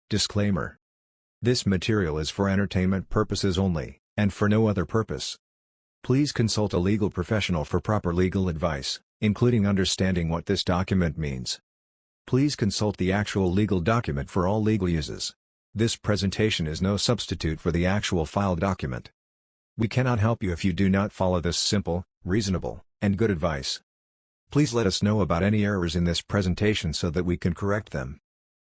Disclaimer. This material is for entertainment purposes only, and for no other purpose. Please consult a legal professional for proper legal advice, including understanding what this document means. Please consult the actual legal document for all legal uses. This presentation is no substitute for the actual filed document. We cannot help you if you do not follow this simple, reasonable, and good advice. Please let us know about any errors in this presentation so that we can correct them.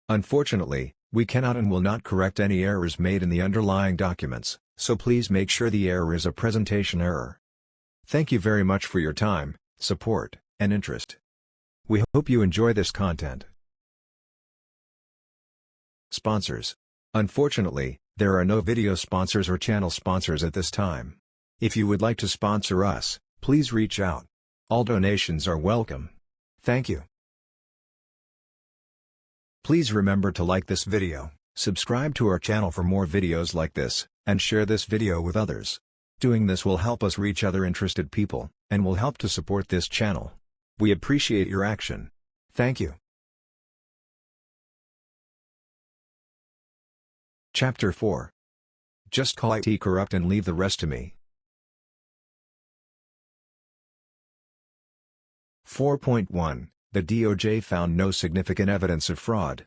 Unfortunately, we cannot and will not correct any errors made in the underlying documents, so please make sure the error is a presentation error. Thank you very much for your time, support, and interest. We hope you enjoy this content. Sponsors. Unfortunately, there are no video sponsors or channel sponsors at this time. If you would like to sponsor us, please reach out. All donations are welcome. Thank you. Please remember to like this video, subscribe to our channel for more videos like this, and share this video with others. Doing this will help us reach other interested people, and will help to support this channel. We appreciate your action. Thank you. Chapter 4. Just call IT corrupt and leave the rest to me. 4.1. The DOJ found no significant evidence of fraud.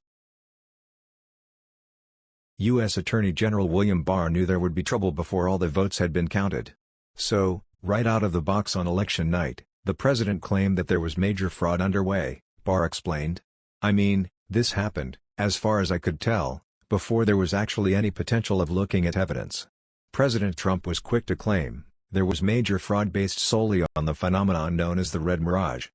U.S. Attorney General William Barr knew there would be trouble before all the votes had been counted. So, right out of the box on election night, the president claimed that there was major fraud underway, Barr explained. I mean, this happened, as far as I could tell, before there was actually any potential of looking at evidence. President Trump was quick to claim there was major fraud based solely on the phenomenon known as the Red Mirage.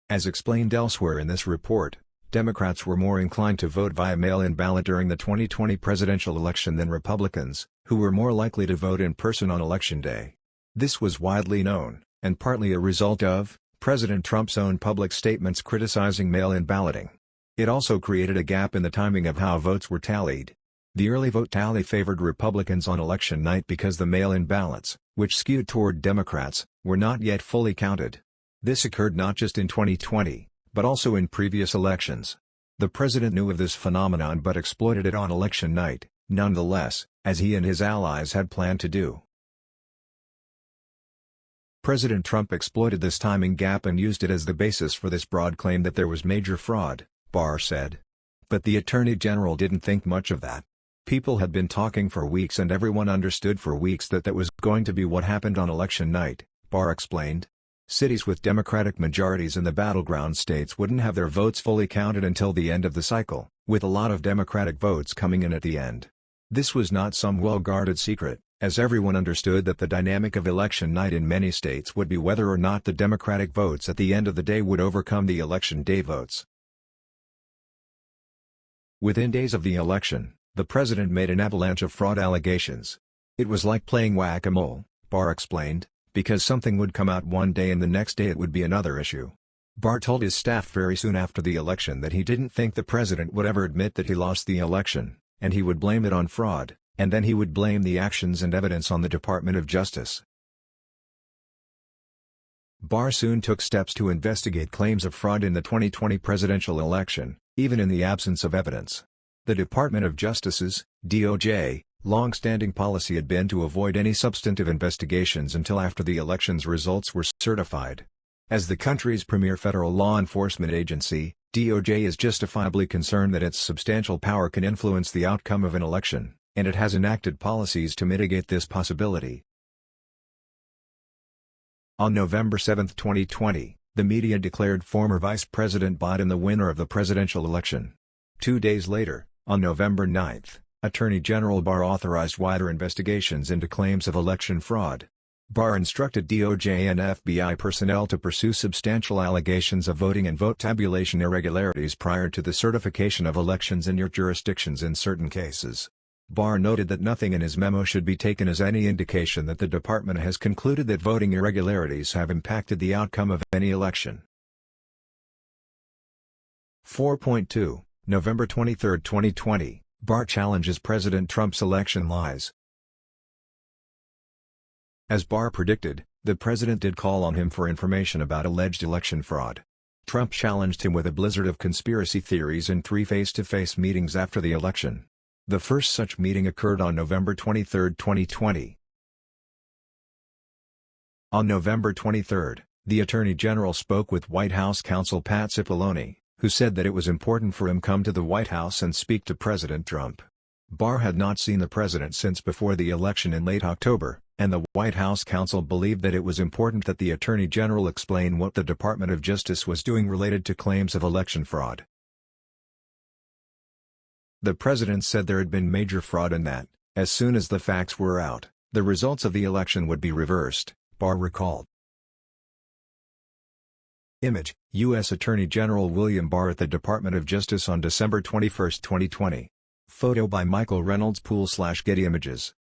As explained elsewhere in this report, Democrats were more inclined to vote via mail-in ballot during the 2020 presidential election than Republicans, who were more likely to vote in person on Election Day. This was widely known, and partly a result of President Trump's own public statements criticizing mail-in balloting. It also created a gap in the timing of how votes were tallied. The early vote tally favored Republicans on election night because the mail-in ballots, which skewed toward Democrats, were not yet fully counted. This occurred not just in 2020, but also in previous elections. The president knew of this phenomenon but exploited it on election night, nonetheless, as he and his allies had planned to do. President Trump exploited this timing gap and used it as the basis for this broad claim that there was major fraud, Barr said. But the Attorney General didn't think much of that. People had been talking for weeks and everyone understood for weeks that was going to be what happened on election night, Barr explained. Cities with Democratic majorities in the battleground states wouldn't have their votes fully counted until the end of the cycle, with a lot of Democratic votes coming in at the end. This was not some well-guarded secret, as everyone understood that the dynamic of election night in many states would be whether or not the Democratic votes at the end of the day would overcome the election day votes. Within days of the election, the president made an avalanche of fraud allegations. It was like playing whack-a-mole, Barr explained, because something would come out one day and the next day it would be another issue. Barr told his staff very soon after the election that he didn't think the president would ever admit that he lost the election, and he would blame it on fraud, and then he would blame the actions and evidence on the Department of Justice. Barr soon took steps to investigate claims of fraud in the 2020 presidential election, even in the absence of evidence. The Department of Justice's, DOJ, long-standing policy had been to avoid any substantive investigations until after the election's results were certified. As the country's premier federal law enforcement agency, DOJ is justifiably concerned that its substantial power can influence the outcome of an election, and it has enacted policies to mitigate this possibility. On November 7, 2020, the media declared former Vice President Biden the winner of the presidential election. 2 days later, on November 9, Attorney General Barr authorized wider investigations into claims of election fraud. Barr instructed DOJ and FBI personnel to pursue substantial allegations of voting and vote tabulation irregularities prior to the certification of elections in your jurisdictions in certain cases. Barr noted that nothing in his memo should be taken as any indication that the department has concluded that voting irregularities have impacted the outcome of any election. 4.2, November 23, 2020, Barr challenges President Trump's election lies. As Barr predicted, the president did call on him for information about alleged election fraud. Trump challenged him with a blizzard of conspiracy theories in 3 face-to-face meetings after the election. The first such meeting occurred on November 23, 2020. On November 23, the Attorney General spoke with White House counsel Pat Cipollone, who said that it was important for him to come to the White House and speak to President Trump. Barr had not seen the president since before the election in late October, and the White House counsel believed that it was important that the Attorney General explain what the Department of Justice was doing related to claims of election fraud. The president said there had been major fraud and that, as soon as the facts were out, the results of the election would be reversed, Barr recalled. Image: U.S. Attorney General William Barr at the Department of Justice on December 21, 2020. Photo by Michael Reynolds Pool/Getty Images.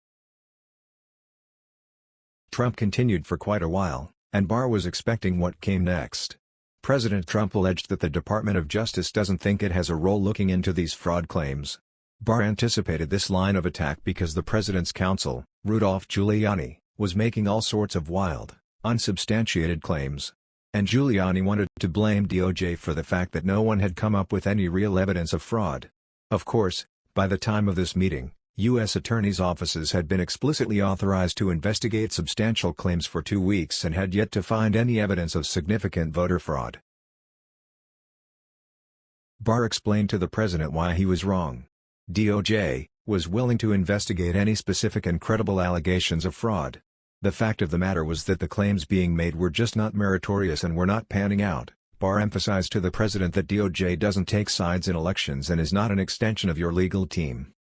Trump continued for quite a while, and Barr was expecting what came next. President Trump alleged that the Department of Justice doesn't think it has a role looking into these fraud claims. Barr anticipated this line of attack because the president's counsel, Rudolph Giuliani, was making all sorts of wild, unsubstantiated claims. And Giuliani wanted to blame DOJ for the fact that no one had come up with any real evidence of fraud. Of course, by the time of this meeting, U.S. attorneys' offices had been explicitly authorized to investigate substantial claims for 2 weeks and had yet to find any evidence of significant voter fraud. Barr explained to the president why he was wrong. DOJ was willing to investigate any specific and credible allegations of fraud. The fact of the matter was that the claims being made were just not meritorious and were not panning out. Barr emphasized to the president that DOJ doesn't take sides in elections and is not an extension of your legal team.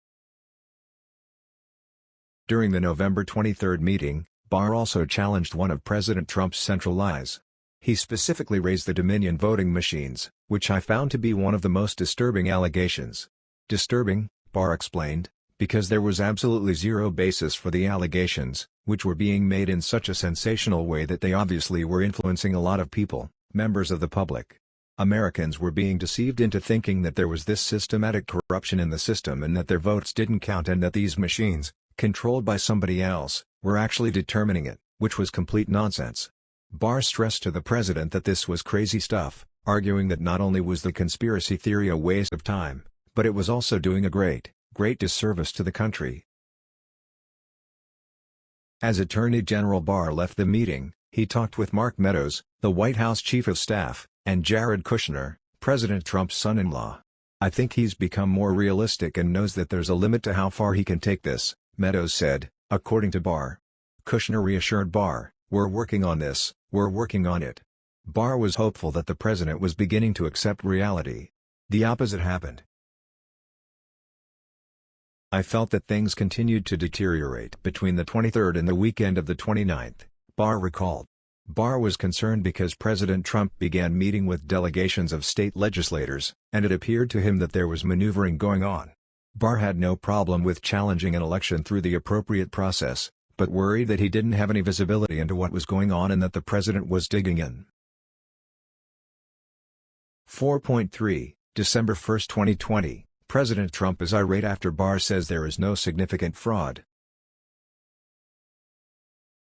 During the November 23 meeting, Barr also challenged one of President Trump's central lies. He specifically raised the Dominion voting machines, which I found to be one of the most disturbing allegations. Disturbing, Barr explained, because there was absolutely zero basis for the allegations, which were being made in such a sensational way that they obviously were influencing a lot of people, members of the public. Americans were being deceived into thinking that there was this systematic corruption in the system and that their votes didn't count and that these machines, controlled by somebody else, were actually determining it, which was complete nonsense. Barr stressed to the president that this was crazy stuff, arguing that not only was the conspiracy theory a waste of time, but it was also doing a great disservice to the country. As Attorney General Barr left the meeting, he talked with Mark Meadows, the White House Chief of Staff, and Jared Kushner, President Trump's son-in-law. I think he's become more realistic and knows that there's a limit to how far he can take this, Meadows said, according to Barr. Kushner reassured Barr, "We're working on this, we're working on it." Barr was hopeful that the president was beginning to accept reality. The opposite happened. I felt that things continued to deteriorate between the 23rd and the weekend of the 29th, Barr recalled. Barr was concerned because President Trump began meeting with delegations of state legislators, and it appeared to him that there was maneuvering going on. Barr had no problem with challenging an election through the appropriate process, but worried that he didn't have any visibility into what was going on and that the president was digging in. 4.3, December 1, 2020. President Trump is irate after Barr says there is no significant fraud.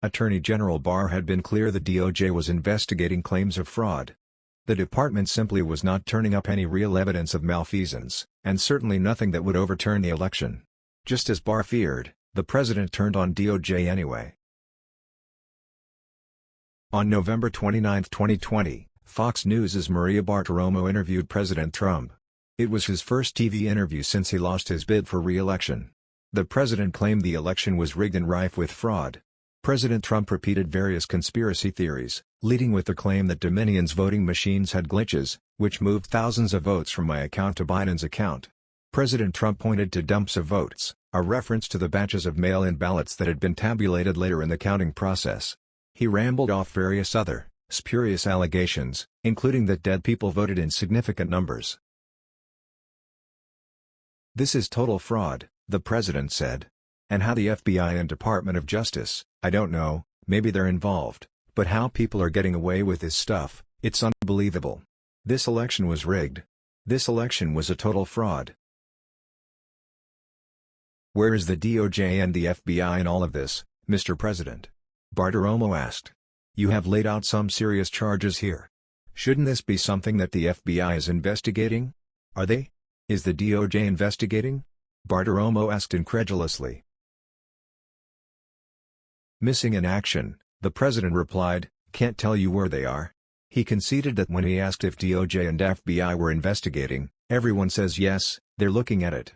Attorney General Barr had been clear the DOJ was investigating claims of fraud. The department simply was not turning up any real evidence of malfeasance, and certainly nothing that would overturn the election. Just as Barr feared, the president turned on DOJ anyway. On November 29, 2020, Fox News' Maria Bartiromo interviewed President Trump. It was his first TV interview since he lost his bid for re-election. The president claimed the election was rigged and rife with fraud. President Trump repeated various conspiracy theories, leading with the claim that Dominion's voting machines had glitches, which moved thousands of votes from my account to Biden's account. President Trump pointed to dumps of votes, a reference to the batches of mail-in ballots that had been tabulated later in the counting process. He rambled off various other, spurious allegations, including that dead people voted in significant numbers. "This is total fraud," the president said. "And how the FBI and Department of Justice, I don't know, maybe they're involved, but how people are getting away with this stuff, it's unbelievable. This election was rigged. This election was a total fraud." "Where is the DOJ and the FBI in all of this, Mr. President?" Bartiromo asked. "You have laid out some serious charges here. Shouldn't this be something that the FBI is investigating? Are they? Is the DOJ investigating? Bartiromo asked incredulously. Missing in action, the president replied, "Can't tell you where they are." He conceded that when he asked if DOJ and FBI were investigating, everyone says yes, they're looking at it.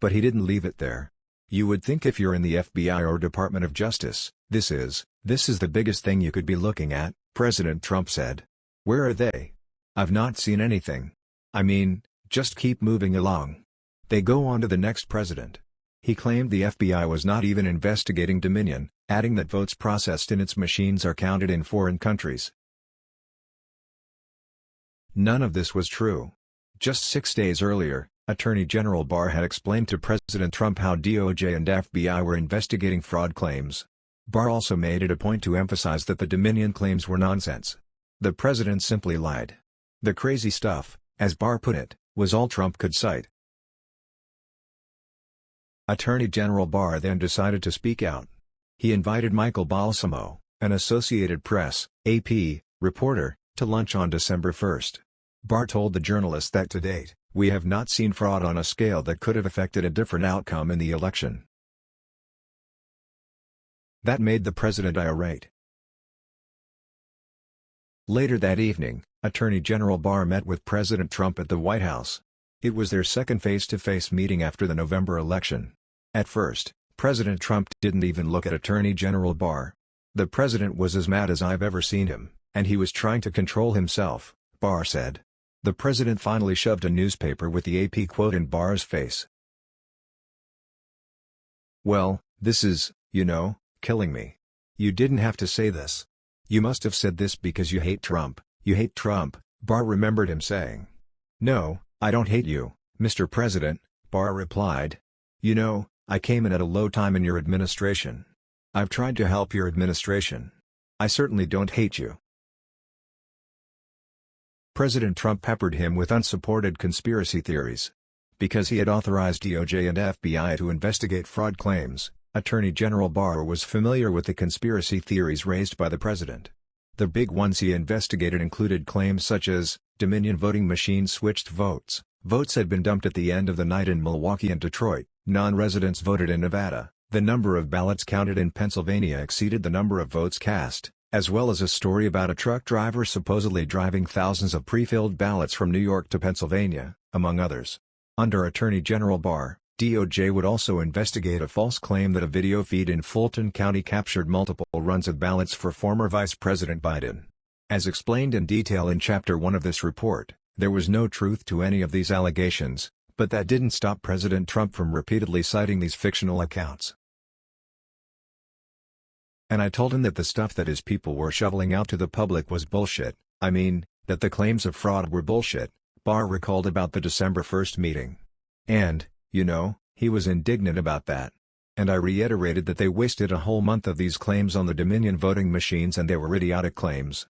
But he didn't leave it there. You would think if you're in the FBI or Department of Justice, this is the biggest thing you could be looking at, President Trump said. Where are they? I've not seen anything. I mean, just keep moving along. They go on to the next president. He claimed the FBI was not even investigating Dominion, adding that votes processed in its machines are counted in foreign countries. None of this was true. Just 6 days earlier, Attorney General Barr had explained to President Trump how DOJ and FBI were investigating fraud claims. Barr also made it a point to emphasize that the Dominion claims were nonsense. The president simply lied. The crazy stuff, as Barr put it, was all Trump could cite. Attorney General Barr then decided to speak out. He invited Michael Balsamo, an Associated Press (AP) reporter, to lunch on December 1. Barr told the journalist that to date, "We have not seen fraud on a scale that could have affected a different outcome in the election." That made the president irate. Later that evening, Attorney General Barr met with President Trump at the White House. It was their second face-to-face meeting after the November election. At first, President Trump didn't even look at Attorney General Barr. "The president was as mad as I've ever seen him, and he was trying to control himself," Barr said. The president finally shoved a newspaper with the AP quote in Barr's face. "Well, this is, killing me. You didn't have to say this. You must have said this because you hate Trump, Barr remembered him saying. "No, I don't hate you, Mr. President," Barr replied. "I came in at a low time in your administration. I've tried to help your administration. I certainly don't hate you." President Trump peppered him with unsupported conspiracy theories. Because he had authorized DOJ and FBI to investigate fraud claims, Attorney General Barr was familiar with the conspiracy theories raised by the president. The big ones he investigated included claims such as, Dominion voting machines switched votes, votes had been dumped at the end of the night in Milwaukee and Detroit, non-residents voted in Nevada, the number of ballots counted in Pennsylvania exceeded the number of votes cast, as well as a story about a truck driver supposedly driving thousands of pre-filled ballots from New York to Pennsylvania, among others. Under Attorney General Barr, DOJ would also investigate a false claim that a video feed in Fulton County captured multiple runs of ballots for former Vice President Biden. As explained in detail in Chapter 1 of this report, there was no truth to any of these allegations, but that didn't stop President Trump from repeatedly citing these fictional accounts. "And I told him that the stuff that his people were shoveling out to the public was bullshit, that the claims of fraud were bullshit," Barr recalled about the December 1 meeting. "And, he was indignant about that. And I reiterated that they wasted a whole month of these claims on the Dominion voting machines and they were idiotic claims."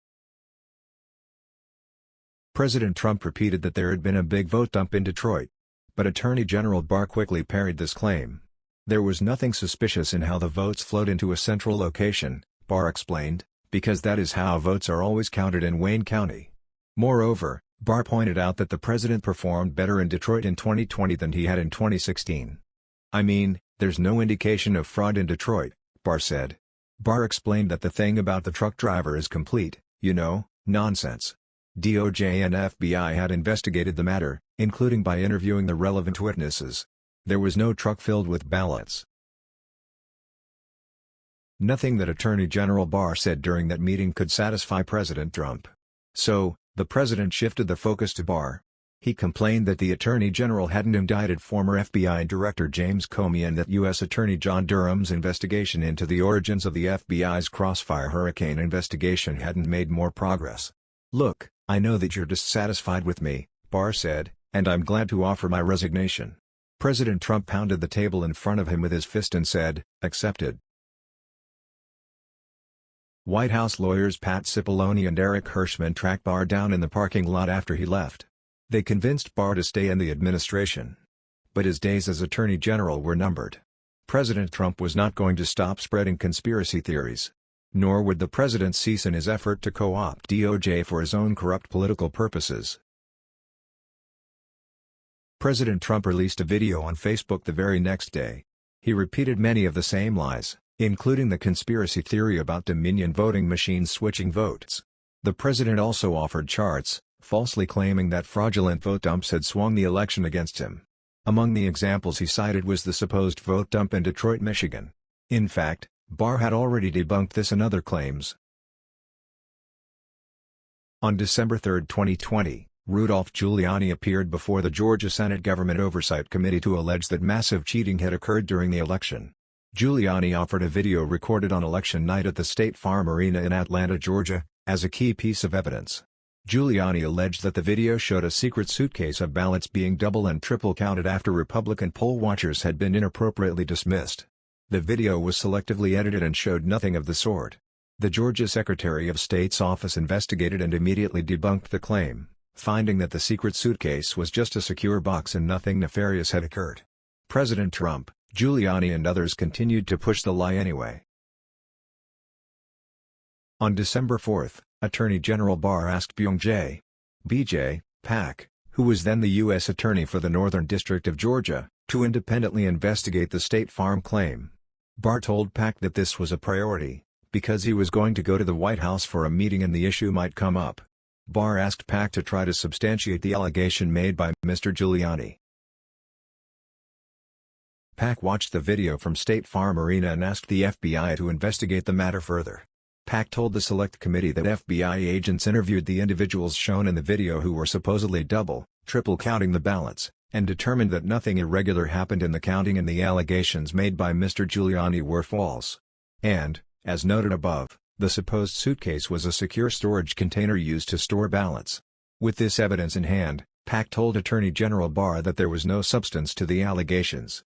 President Trump repeated that there had been a big vote dump in Detroit. But Attorney General Barr quickly parried this claim. "There was nothing suspicious in how the votes flowed into a central location," Barr explained, "because that is how votes are always counted in Wayne County." Moreover, Barr pointed out that the president performed better in Detroit in 2020 than he had in 2016. There's no indication of fraud in Detroit," Barr said. Barr explained that the thing about the truck driver is complete, nonsense. DOJ and FBI had investigated the matter, including by interviewing the relevant witnesses. There was no truck filled with ballots. Nothing that Attorney General Barr said during that meeting could satisfy President Trump. So, the president shifted the focus to Barr. He complained that the Attorney General hadn't indicted former FBI Director James Comey and that U.S. Attorney John Durham's investigation into the origins of the FBI's Crossfire Hurricane investigation hadn't made more progress. "Look, I know that you're dissatisfied with me," Barr said, "and I'm glad to offer my resignation." President Trump pounded the table in front of him with his fist and said, "Accepted." White House lawyers Pat Cipollone and Eric Hirschman tracked Barr down in the parking lot after he left. They convinced Barr to stay in the administration. But his days as Attorney General were numbered. President Trump was not going to stop spreading conspiracy theories. nor would the president cease in his effort to co-opt DOJ for his own corrupt political purposes. President Trump released a video on Facebook the very next day. He repeated many of the same lies, including the conspiracy theory about Dominion voting machines switching votes. The president also offered charts, falsely claiming that fraudulent vote dumps had swung the election against him. Among the examples he cited was the supposed vote dump in Detroit, Michigan. In fact, Barr had already debunked this and other claims. On December 3, 2020, Rudolph Giuliani appeared before the Georgia Senate Government Oversight Committee to allege that massive cheating had occurred during the election. Giuliani offered a video recorded on election night at the State Farm Arena in Atlanta, Georgia, as a key piece of evidence. Giuliani alleged that the video showed a secret suitcase of ballots being double and triple counted after Republican poll watchers had been inappropriately dismissed. The video was selectively edited and showed nothing of the sort. The Georgia Secretary of State's office investigated and immediately debunked the claim, finding that the secret suitcase was just a secure box and nothing nefarious had occurred. President Trump, Giuliani and others continued to push the lie anyway. On December 4, Attorney General Barr asked Byung-Jae (BJ) Pak, who was then the U.S. Attorney for the Northern District of Georgia, to independently investigate the State Farm claim. Barr told Pak that this was a priority, because he was going to go to the White House for a meeting and the issue might come up. Barr asked Pak to try to substantiate the allegation made by Mr. Giuliani. Pak watched the video from State Farm Arena and asked the FBI to investigate the matter further. Pak told the Select Committee that FBI agents interviewed the individuals shown in the video who were supposedly double, triple counting the ballots, and determined that nothing irregular happened in the counting and the allegations made by Mr. Giuliani were false. And, as noted above, the supposed suitcase was a secure storage container used to store ballots. With this evidence in hand, Pak told Attorney General Barr that there was no substance to the allegations.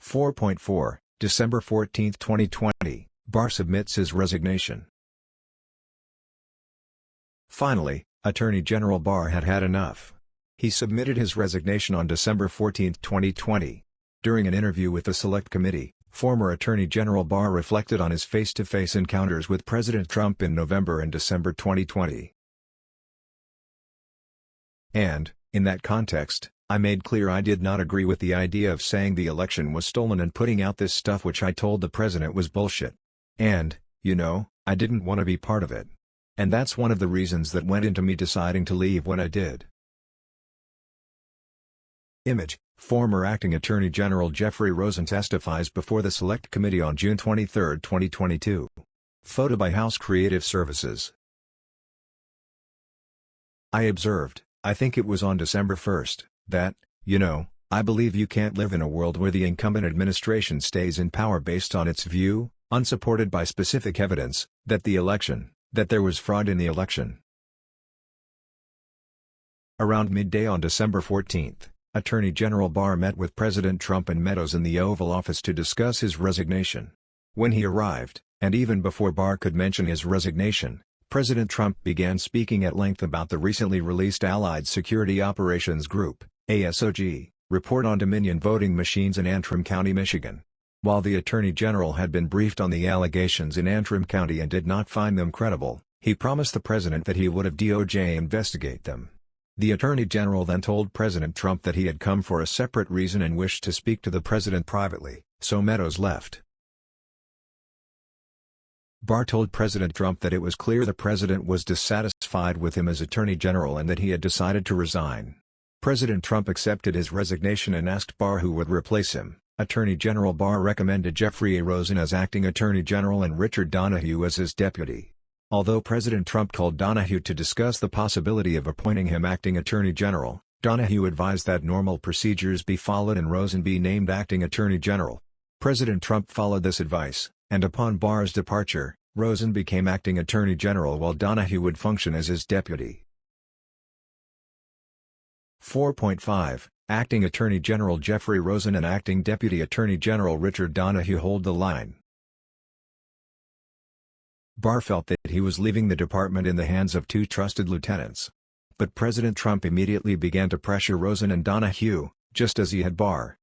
4.4, December 14, 2020, Barr submits his resignation. Finally, Attorney General Barr had had enough. He submitted his resignation on December 14, 2020. During an interview with the Select Committee, former Attorney General Barr reflected on his face-to-face encounters with President Trump in November and December 2020. And, in that context, I made clear I did not agree with the idea of saying the election was stolen and putting out this stuff which I told the president was bullshit. And, I didn't want to be part of it. And that's one of the reasons that went into me deciding to leave when I did. Image: former Acting Attorney General Jeffrey Rosen testifies before the Select Committee on June 23, 2022. Photo by House Creative Services. I observed, I think it was on December 1st, that, I believe you can't live in a world where the incumbent administration stays in power based on its view, unsupported by specific evidence, that there was fraud in the election. Around midday on December 14, Attorney General Barr met with President Trump and Meadows in the Oval Office to discuss his resignation. When he arrived, and even before Barr could mention his resignation, President Trump began speaking at length about the recently released Allied Security Operations Group (ASOG) report on Dominion voting machines in Antrim County, Michigan. While the Attorney General had been briefed on the allegations in Antrim County and did not find them credible, he promised the president that he would have DOJ investigate them. The Attorney General then told President Trump that he had come for a separate reason and wished to speak to the president privately, so Meadows left. Barr told President Trump that it was clear the president was dissatisfied with him as Attorney General and that he had decided to resign. President Trump accepted his resignation and asked Barr who would replace him. Attorney General Barr recommended Jeffrey A. Rosen as acting Attorney General and Richard Donoghue as his deputy. Although President Trump called Donoghue to discuss the possibility of appointing him acting Attorney General, Donoghue advised that normal procedures be followed and Rosen be named acting Attorney General. President Trump followed this advice, and upon Barr's departure, Rosen became acting Attorney General while Donoghue would function as his deputy. 4.5, Acting Attorney General Jeffrey Rosen and Acting Deputy Attorney General Richard Donoghue hold the line. Barr felt that he was leaving the department in the hands of two trusted lieutenants. But President Trump immediately began to pressure Rosen and Donoghue, just as he had Barr.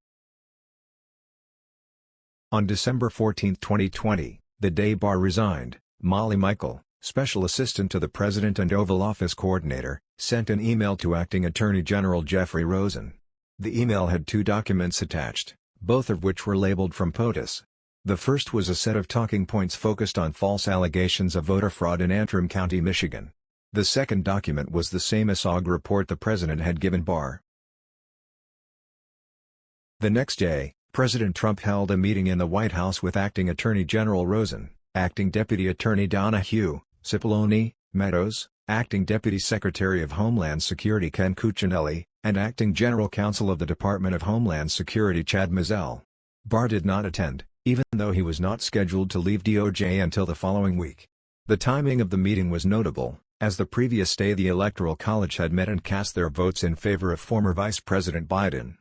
On December 14, 2020, the day Barr resigned, Molly Michael, Special Assistant to the President and Oval Office Coordinator, sent an email to Acting Attorney General Jeffrey Rosen. The email had 2 documents attached, both of which were labeled from POTUS. The first was a set of talking points focused on false allegations of voter fraud in Antrim County, Michigan. The second document was the same SOG report the President had given Barr. The next day, President Trump held a meeting in the White House with Acting Attorney General Rosen, Acting Deputy Attorney Donoghue, Cipollone, Meadows, Acting Deputy Secretary of Homeland Security Ken Cuccinelli, and Acting General Counsel of the Department of Homeland Security Chad Mizell. Barr did not attend, even though he was not scheduled to leave DOJ until the following week. The timing of the meeting was notable, as the previous day the Electoral College had met and cast their votes in favor of former Vice President Biden.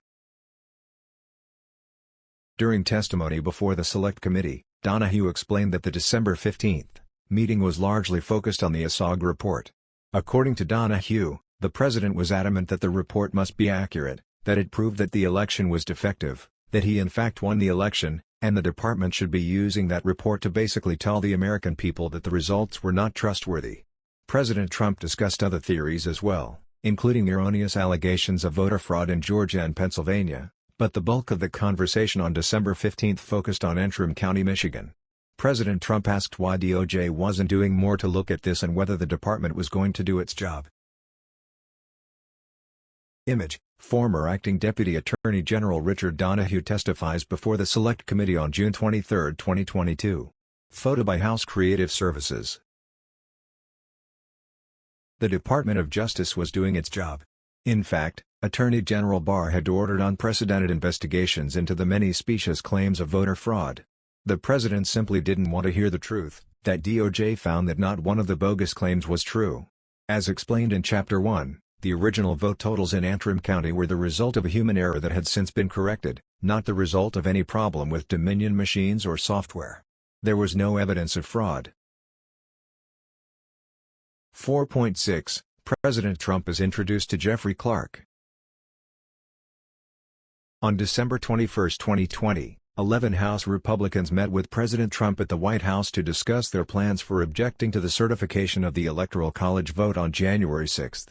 During testimony before the Select Committee, Donoghue explained that the December 15 meeting was largely focused on the SOG report. According to Donoghue, the President was adamant that the report must be accurate, that it proved that the election was defective, that he in fact won the election, and the department should be using that report to basically tell the American people that the results were not trustworthy. President Trump discussed other theories as well, including erroneous allegations of voter fraud in Georgia and Pennsylvania, but the bulk of the conversation on December 15 focused on Antrim County, Michigan. President Trump asked why DOJ wasn't doing more to look at this and whether the department was going to do its job. Image: former Acting Deputy Attorney General Richard Donoghue testifies before the Select Committee on June 23, 2022. Photo by House Creative Services. The Department of Justice was doing its job. In fact, Attorney General Barr had ordered unprecedented investigations into the many specious claims of voter fraud. The President simply didn't want to hear the truth, that DOJ found that not one of the bogus claims was true. As explained in Chapter 1, the original vote totals in Antrim County were the result of a human error that had since been corrected, not the result of any problem with Dominion machines or software. There was no evidence of fraud. 4.6 President Trump is introduced to Jeffrey Clark. On December 21, 2020, 11 House Republicans met with President Trump at the White House to discuss their plans for objecting to the certification of the Electoral College vote on January 6.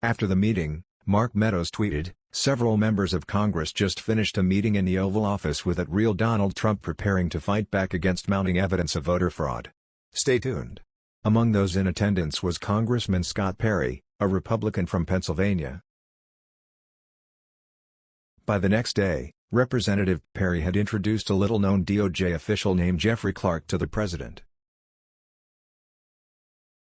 After the meeting, Mark Meadows tweeted, "Several members of Congress just finished a meeting in the Oval Office with that real Donald Trump preparing to fight back against mounting evidence of voter fraud. Stay tuned." Among those in attendance was Congressman Scott Perry, a Republican from Pennsylvania. By the next day, Representative Perry had introduced a little-known DOJ official named Jeffrey Clark to the President.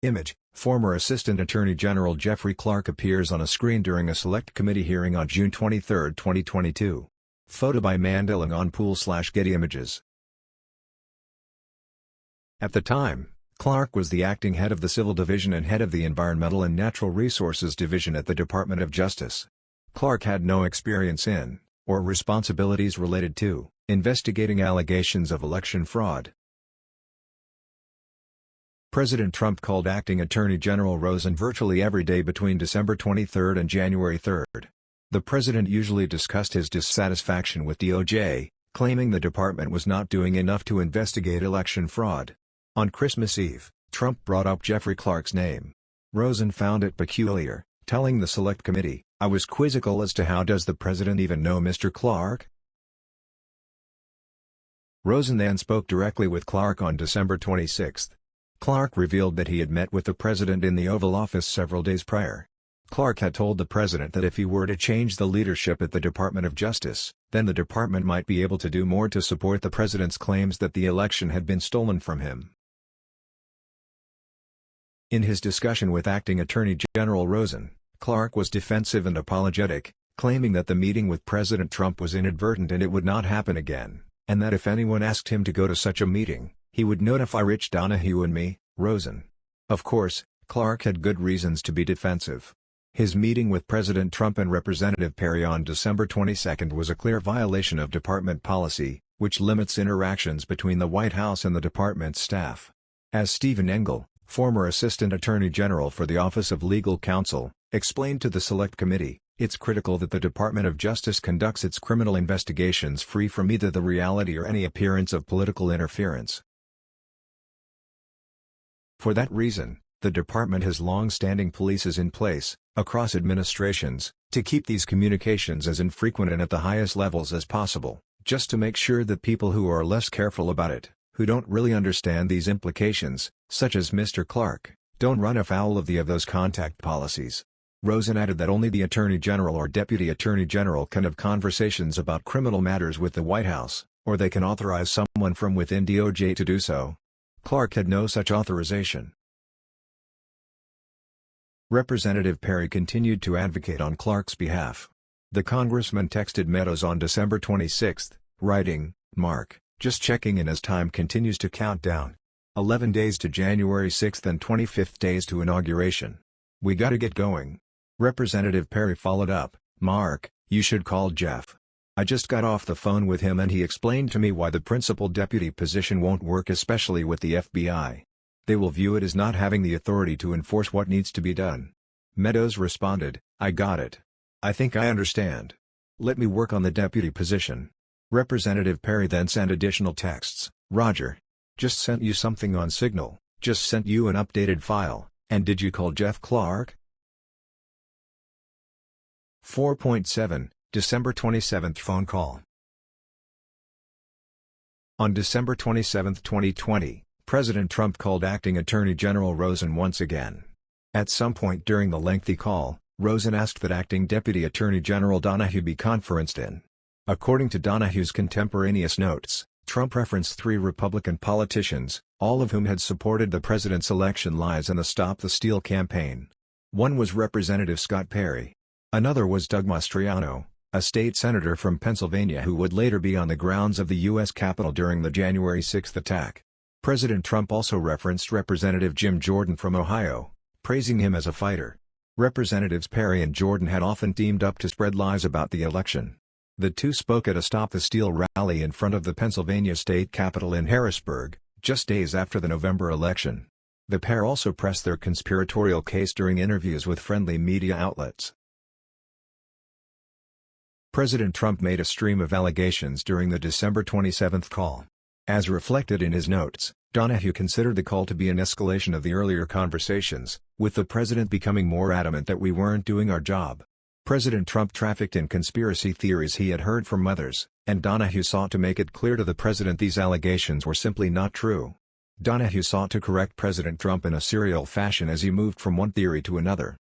Image: former Assistant Attorney General Jeffrey Clark appears on a screen during a Select Committee hearing on June 23, 2022. Photo by Mandelingonpool/Getty Images. At the time, Clark was the acting head of the Civil Division and head of the Environmental and Natural Resources Division at the Department of Justice. Clark had no experience in, or responsibilities related to, investigating allegations of election fraud. President Trump called Acting Attorney General Rosen virtually every day between December 23 and January 3. The President usually discussed his dissatisfaction with DOJ, claiming the department was not doing enough to investigate election fraud. On Christmas Eve, Trump brought up Jeffrey Clark's name. Rosen found it peculiar, telling the Select Committee, "I was quizzical as to how does the President even know Mr. Clark?" Rosen then spoke directly with Clark on December 26. Clark revealed that he had met with the President in the Oval Office several days prior. Clark had told the President that if he were to change the leadership at the Department of Justice, then the department might be able to do more to support the President's claims that the election had been stolen from him. In his discussion with Acting Attorney General Rosen, Clark was defensive and apologetic, claiming that the meeting with President Trump was inadvertent and it would not happen again, and that if anyone asked him to go to such a meeting, he would notify Rich Donoghue and me, Rosen. Of course, Clark had good reasons to be defensive. His meeting with President Trump and Representative Perry on December 22 was a clear violation of department policy, which limits interactions between the White House and the department's staff. As Stephen Engel, former Assistant Attorney General for the Office of Legal Counsel, explained to the Select Committee, It's critical that the Department of Justice conducts its criminal investigations free from either the reality or any appearance of political interference. For that reason, the department has long-standing policies in place, across administrations, to keep these communications as infrequent and at the highest levels as possible, just to make sure that people who are less careful about it, who don't really understand these implications, such as Mr. Clark, don't run afoul of those contact policies. Rosen added that only the Attorney General or Deputy Attorney General can have conversations about criminal matters with the White House, or they can authorize someone from within DOJ to do so. Clark had no such authorization. Representative Perry continued to advocate on Clark's behalf. The congressman texted Meadows on December 26, writing, "Mark, just checking in as time continues to count down. 11 days to January 6 and 25 days to inauguration. We gotta get going." Representative Perry followed up, "Mark, you should call Jeff. I just got off the phone with him and he explained to me why the principal deputy position won't work, especially with the FBI. They will view it as not having the authority to enforce what needs to be done." Meadows responded, "I got it. I think I understand. Let me work on the deputy position." Representative Perry then sent additional texts, "Roger. Just sent you something on Signal, just sent you an updated file, and did you call Jeff Clark?" 4.7, December 27 phone call. On December 27, 2020, President Trump called Acting Attorney General Rosen once again. At some point during the lengthy call, Rosen asked that Acting Deputy Attorney General Donoghue be conferenced in. According to Donoghue's contemporaneous notes, Trump referenced 3 Republican politicians, all of whom had supported the president's election lies and the Stop the Steal campaign. One was Representative Scott Perry. Another was Doug Mastriano, a state senator from Pennsylvania who would later be on the grounds of the U.S. Capitol during the January 6 attack. President Trump also referenced Representative Jim Jordan from Ohio, praising him as a fighter. Representatives Perry and Jordan had often teamed up to spread lies about the election. The two spoke at a Stop the Steal rally in front of the Pennsylvania state capitol in Harrisburg, just days after the November election. The pair also pressed their conspiratorial case during interviews with friendly media outlets. President Trump made a stream of allegations during the December 27 call. As reflected in his notes, Donoghue considered the call to be an escalation of the earlier conversations, with the president becoming more adamant that we weren't doing our job. President Trump trafficked in conspiracy theories he had heard from others, and Donoghue sought to make it clear to the president these allegations were simply not true. Donoghue sought to correct President Trump in a serial fashion as he moved from one theory to another.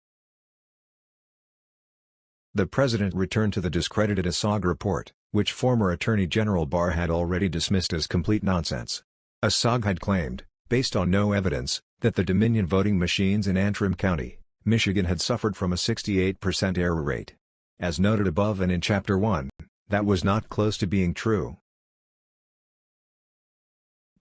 The president returned to the discredited ASOG report, which former Attorney General Barr had already dismissed as complete nonsense. ASOG had claimed, based on no evidence, that the Dominion voting machines in Antrim County, Michigan had suffered from a 68% error rate. As noted above and in Chapter 1, that was not close to being true.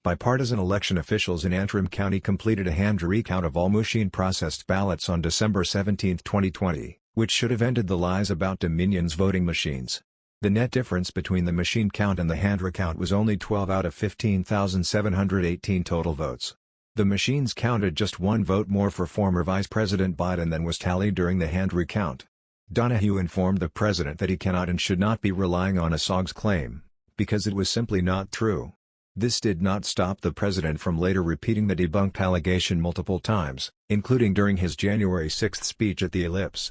Bipartisan election officials in Antrim County completed a hand recount of all machine-processed ballots on December 17, 2020, which should have ended the lies about Dominion's voting machines. The net difference between the machine count and the hand recount was only 12 out of 15,718 total votes. The machines counted just one vote more for former Vice President Biden than was tallied during the hand recount. Donoghue informed the president that he cannot and should not be relying on ASOG's claim, because it was simply not true. This did not stop the president from later repeating the debunked allegation multiple times, including during his January 6 speech at the Ellipse.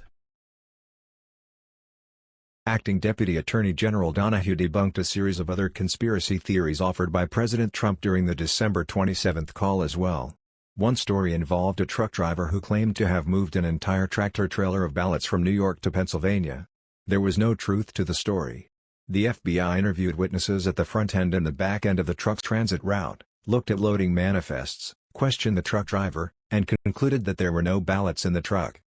Acting Deputy Attorney General Donoghue debunked a series of other conspiracy theories offered by President Trump during the December 27 call as well. One story involved a truck driver who claimed to have moved an entire tractor-trailer of ballots from New York to Pennsylvania. There was no truth to the story. The FBI interviewed witnesses at the front end and the back end of the truck's transit route, looked at loading manifests, questioned the truck driver, and concluded that there were no ballots in the truck.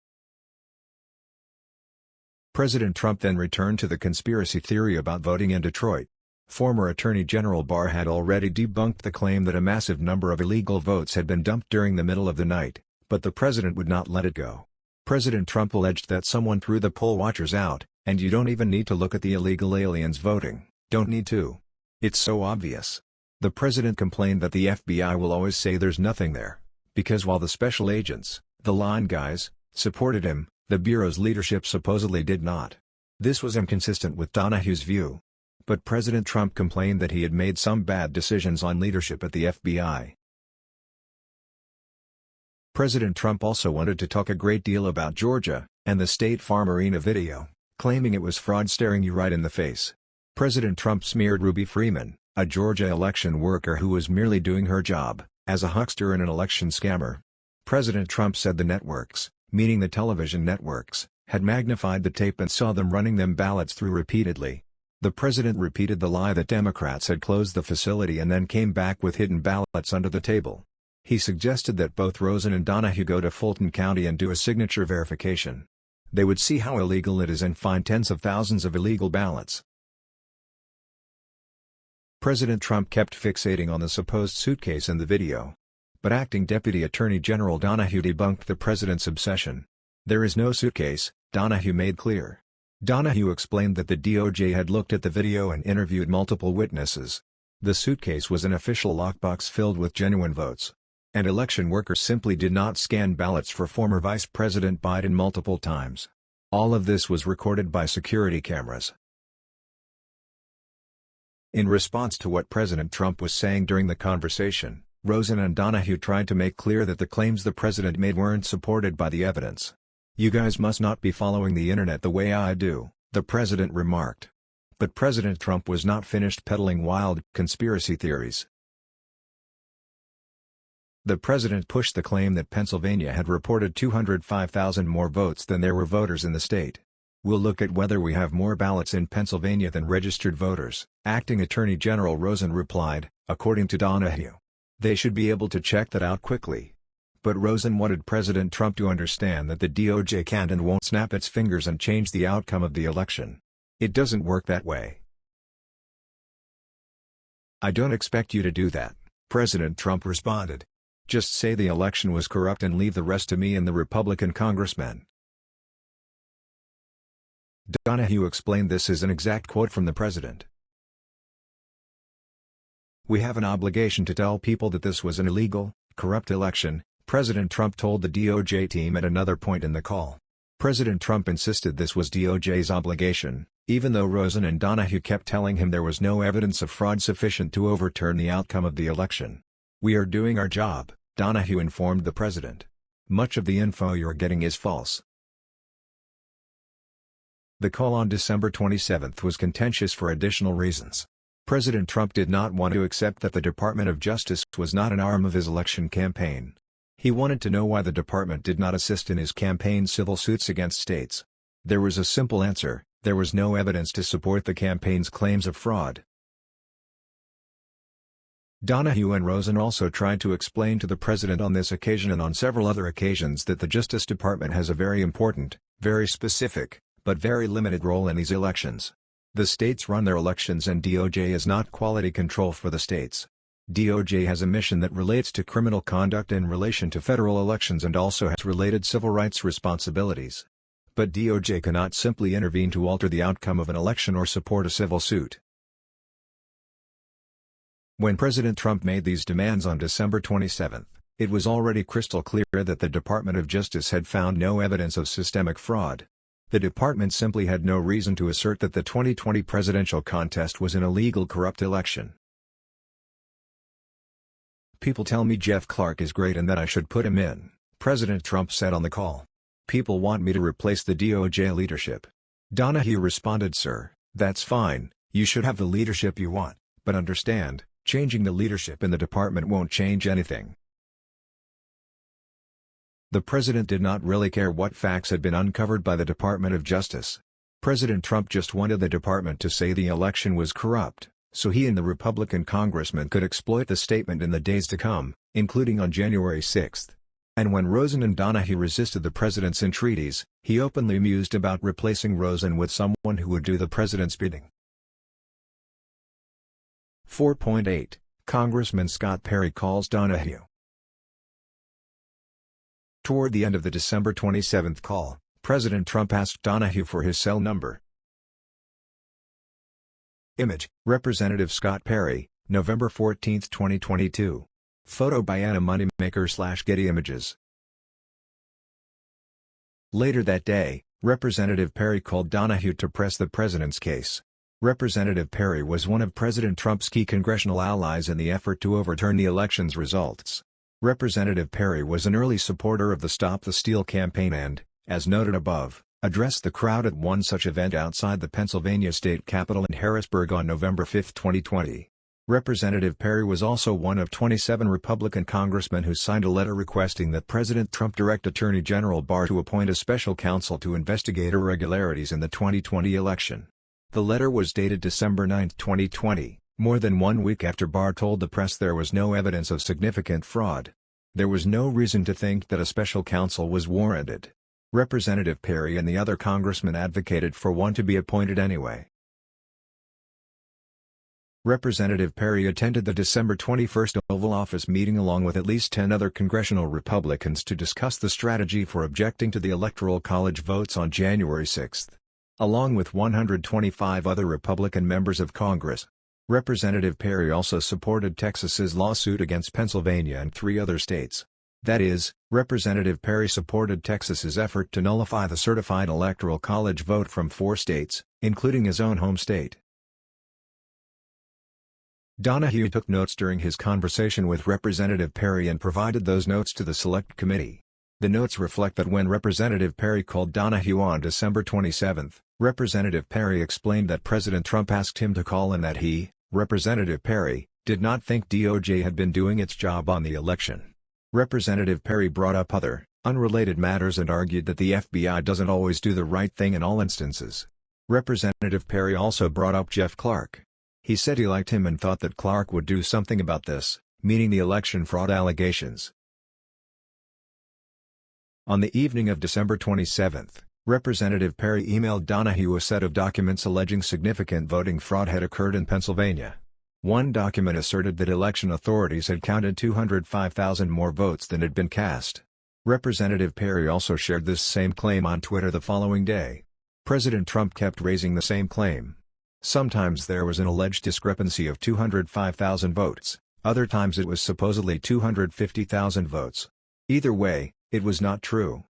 President Trump then returned to the conspiracy theory about voting in Detroit. Former Attorney General Barr had already debunked the claim that a massive number of illegal votes had been dumped during the middle of the night, but the president would not let it go. President Trump alleged that someone threw the poll watchers out, and you don't even need to look at the illegal aliens voting, don't need to. It's so obvious. The president complained that the FBI will always say there's nothing there, because while the special agents, the line guys, supported him, The Bureau's leadership supposedly did not. This was inconsistent with Donoghue's view. But President Trump complained that he had made some bad decisions on leadership at the FBI. President Trump also wanted to talk a great deal about Georgia, and the State Farm Arena video, claiming it was fraud staring you right in the face. President Trump smeared Ruby Freeman, a Georgia election worker who was merely doing her job, as a huckster and an election scammer. President Trump said the networks, meaning the television networks, had magnified the tape and saw them running them ballots through repeatedly. The president repeated the lie that Democrats had closed the facility and then came back with hidden ballots under the table. He suggested that both Rosen and Donoghue go to Fulton County and do a signature verification. They would see how illegal it is and find tens of thousands of illegal ballots. President Trump kept fixating on the supposed suitcase in the video. But Acting Deputy Attorney General Donoghue debunked the president's obsession. There is no suitcase, Donoghue made clear. Donoghue explained that the DOJ had looked at the video and interviewed multiple witnesses. The suitcase was an official lockbox filled with genuine votes. And election workers simply did not scan ballots for former Vice President Biden multiple times. All of this was recorded by security cameras. In response to what President Trump was saying during the conversation, Rosen and Donoghue tried to make clear that the claims the president made weren't supported by the evidence. "You guys must not be following the internet the way I do," the president remarked. But President Trump was not finished peddling wild conspiracy theories. The president pushed the claim that Pennsylvania had reported 205,000 more votes than there were voters in the state. "We'll look at whether we have more ballots in Pennsylvania than registered voters," Acting Attorney General Rosen replied, according to Donoghue. "They should be able to check that out quickly." But Rosen wanted President Trump to understand that the DOJ can't and won't snap its fingers and change the outcome of the election. It doesn't work that way. "I don't expect you to do that," President Trump responded. "Just say the election was corrupt and leave the rest to me and the Republican congressmen." Donoghue explained this as an exact quote from the president. "We have an obligation to tell people that this was an illegal, corrupt election," President Trump told the DOJ team at another point in the call. President Trump insisted this was DOJ's obligation, even though Rosen and Donoghue kept telling him there was no evidence of fraud sufficient to overturn the outcome of the election. "We are doing our job," Donoghue informed the president. "Much of the info you're getting is false." The call on December 27 was contentious for additional reasons. President Trump did not want to accept that the Department of Justice was not an arm of his election campaign. He wanted to know why the department did not assist in his campaign's civil suits against states. There was a simple answer: there was no evidence to support the campaign's claims of fraud. Donoghue and Rosen also tried to explain to the president on this occasion and on several other occasions that the Justice Department has a very important, very specific, but very limited role in these elections. The states run their elections and DOJ is not quality control for the states. DOJ has a mission that relates to criminal conduct in relation to federal elections and also has related civil rights responsibilities. But DOJ cannot simply intervene to alter the outcome of an election or support a civil suit. When President Trump made these demands on December 27, it was already crystal clear that the Department of Justice had found no evidence of systemic fraud. The department simply had no reason to assert that the 2020 presidential contest was an illegal, corrupt election. "People tell me Jeff Clark is great and that I should put him in," President Trump said on the call. "People want me to replace the DOJ leadership." Donoghue responded, "Sir, that's fine, you should have the leadership you want, but understand, changing the leadership in the department won't change anything." The president did not really care what facts had been uncovered by the Department of Justice. President Trump just wanted the department to say the election was corrupt, so he and the Republican congressman could exploit the statement in the days to come, including on January 6. And when Rosen and Donoghue resisted the president's entreaties, he openly mused about replacing Rosen with someone who would do the president's bidding. 4.8 Congressman Scott Perry calls Donoghue. Toward the end of the December 27 call, President Trump asked Donoghue for his cell number. Image: Representative Scott Perry, November 14, 2022. Photo by Anna Moneymaker / Getty Images. Later that day, Representative Perry called Donoghue to press the president's case. Representative Perry was one of President Trump's key congressional allies in the effort to overturn the election's results. Representative Perry was an early supporter of the Stop the Steal campaign and, as noted above, addressed the crowd at one such event outside the Pennsylvania state capitol in Harrisburg on November 5, 2020. Representative Perry was also one of 27 Republican congressmen who signed a letter requesting that President Trump direct Attorney General Barr to appoint a special counsel to investigate irregularities in the 2020 election. The letter was dated December 9, 2020, more than 1 week after Barr told the press there was no evidence of significant fraud. There was no reason to think that a special counsel was warranted. Representative Perry and the other congressmen advocated for one to be appointed anyway. Representative Perry attended the December 21 Oval Office meeting along with at least 10 other congressional Republicans to discuss the strategy for objecting to the Electoral College votes on January 6. Along with 125 other Republican members of Congress. Representative Perry also supported Texas's lawsuit against Pennsylvania and 3 other states. That is, Representative Perry supported Texas's effort to nullify the certified Electoral College vote from 4 states, including his own home state. Donoghue took notes during his conversation with Representative Perry and provided those notes to the Select Committee. The notes reflect that when Representative Perry called Donoghue on December 27, Representative Perry explained that President Trump asked him to call and that he, Representative Perry, did not think DOJ had been doing its job on the election. Representative Perry brought up other, unrelated matters and argued that the FBI doesn't always do the right thing in all instances. Representative Perry also brought up Jeff Clark. He said he liked him and thought that Clark would do something about this, meaning the election fraud allegations. On the evening of December 27, Representative Perry emailed Donoghue a set of documents alleging significant voting fraud had occurred in Pennsylvania. One document asserted that election authorities had counted 205,000 more votes than had been cast. Representative Perry also shared this same claim on Twitter the following day. President Trump kept raising the same claim. Sometimes there was an alleged discrepancy of 205,000 votes, other times it was supposedly 250,000 votes. Either way, it was not true.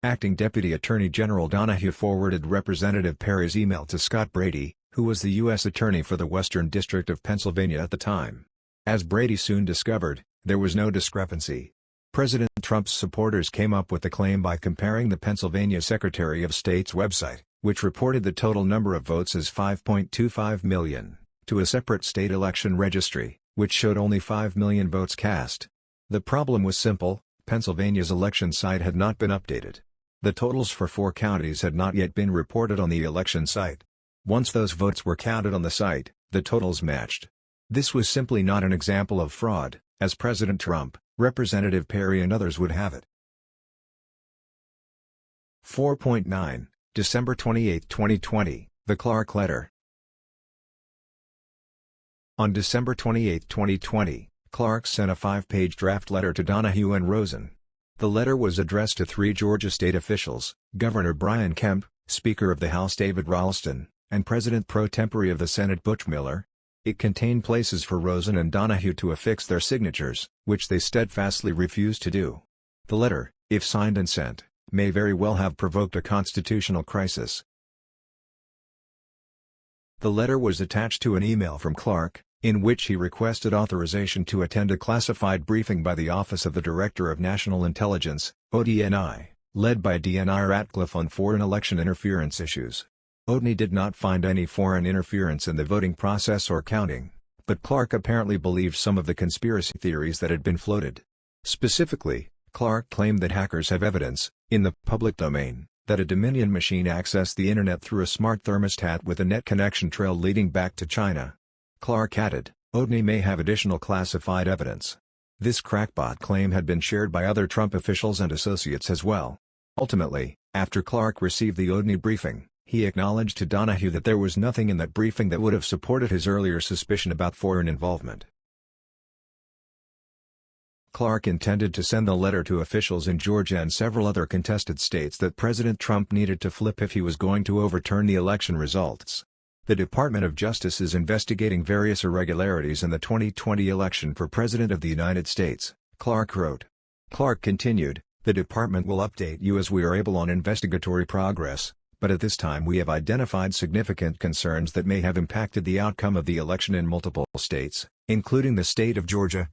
Acting Deputy Attorney General Donoghue forwarded Representative Perry's email to Scott Brady, who was the U.S. Attorney for the Western District of Pennsylvania at the time. As Brady soon discovered, there was no discrepancy. President Trump's supporters came up with the claim by comparing the Pennsylvania Secretary of State's website, which reported the total number of votes as 5.25 million, to a separate state election registry, which showed only 5 million votes cast. The problem was simple: Pennsylvania's election site had not been updated. The totals for 4 counties had not yet been reported on the election site. Once those votes were counted on the site, the totals matched. This was simply not an example of fraud, as President Trump, Representative Perry and others would have it. 4.9. December 28, 2020, The Clark Letter. On December 28, 2020, Clark sent a 5-page draft letter to Donoghue and Rosen. The letter was addressed to 3 Georgia state officials, Governor Brian Kemp, Speaker of the House David Ralston, and President pro tempore of the Senate Butch Miller. It contained places for Rosen and Donoghue to affix their signatures, which they steadfastly refused to do. The letter, if signed and sent, may very well have provoked a constitutional crisis. The letter was attached to an email from Clark, in which he requested authorization to attend a classified briefing by the Office of the Director of National Intelligence, ODNI, led by DNI Ratcliffe on foreign election interference issues. ODNI did not find any foreign interference in the voting process or counting, but Clark apparently believed some of the conspiracy theories that had been floated. Specifically, Clark claimed that hackers have evidence, in the public domain, that a Dominion machine accessed the Internet through a smart thermostat with a net connection trail leading back to China. Clark added, ODNI may have additional classified evidence. This crackpot claim had been shared by other Trump officials and associates as well. Ultimately, after Clark received the ODNI briefing, he acknowledged to Donoghue that there was nothing in that briefing that would have supported his earlier suspicion about foreign involvement. Clark intended to send the letter to officials in Georgia and several other contested states that President Trump needed to flip if he was going to overturn the election results. The Department of Justice is investigating various irregularities in the 2020 election for President of the United States, Clark wrote. Clark continued, The department will update you as we are able on investigatory progress, but at this time we have identified significant concerns that may have impacted the outcome of the election in multiple states, including the state of Georgia.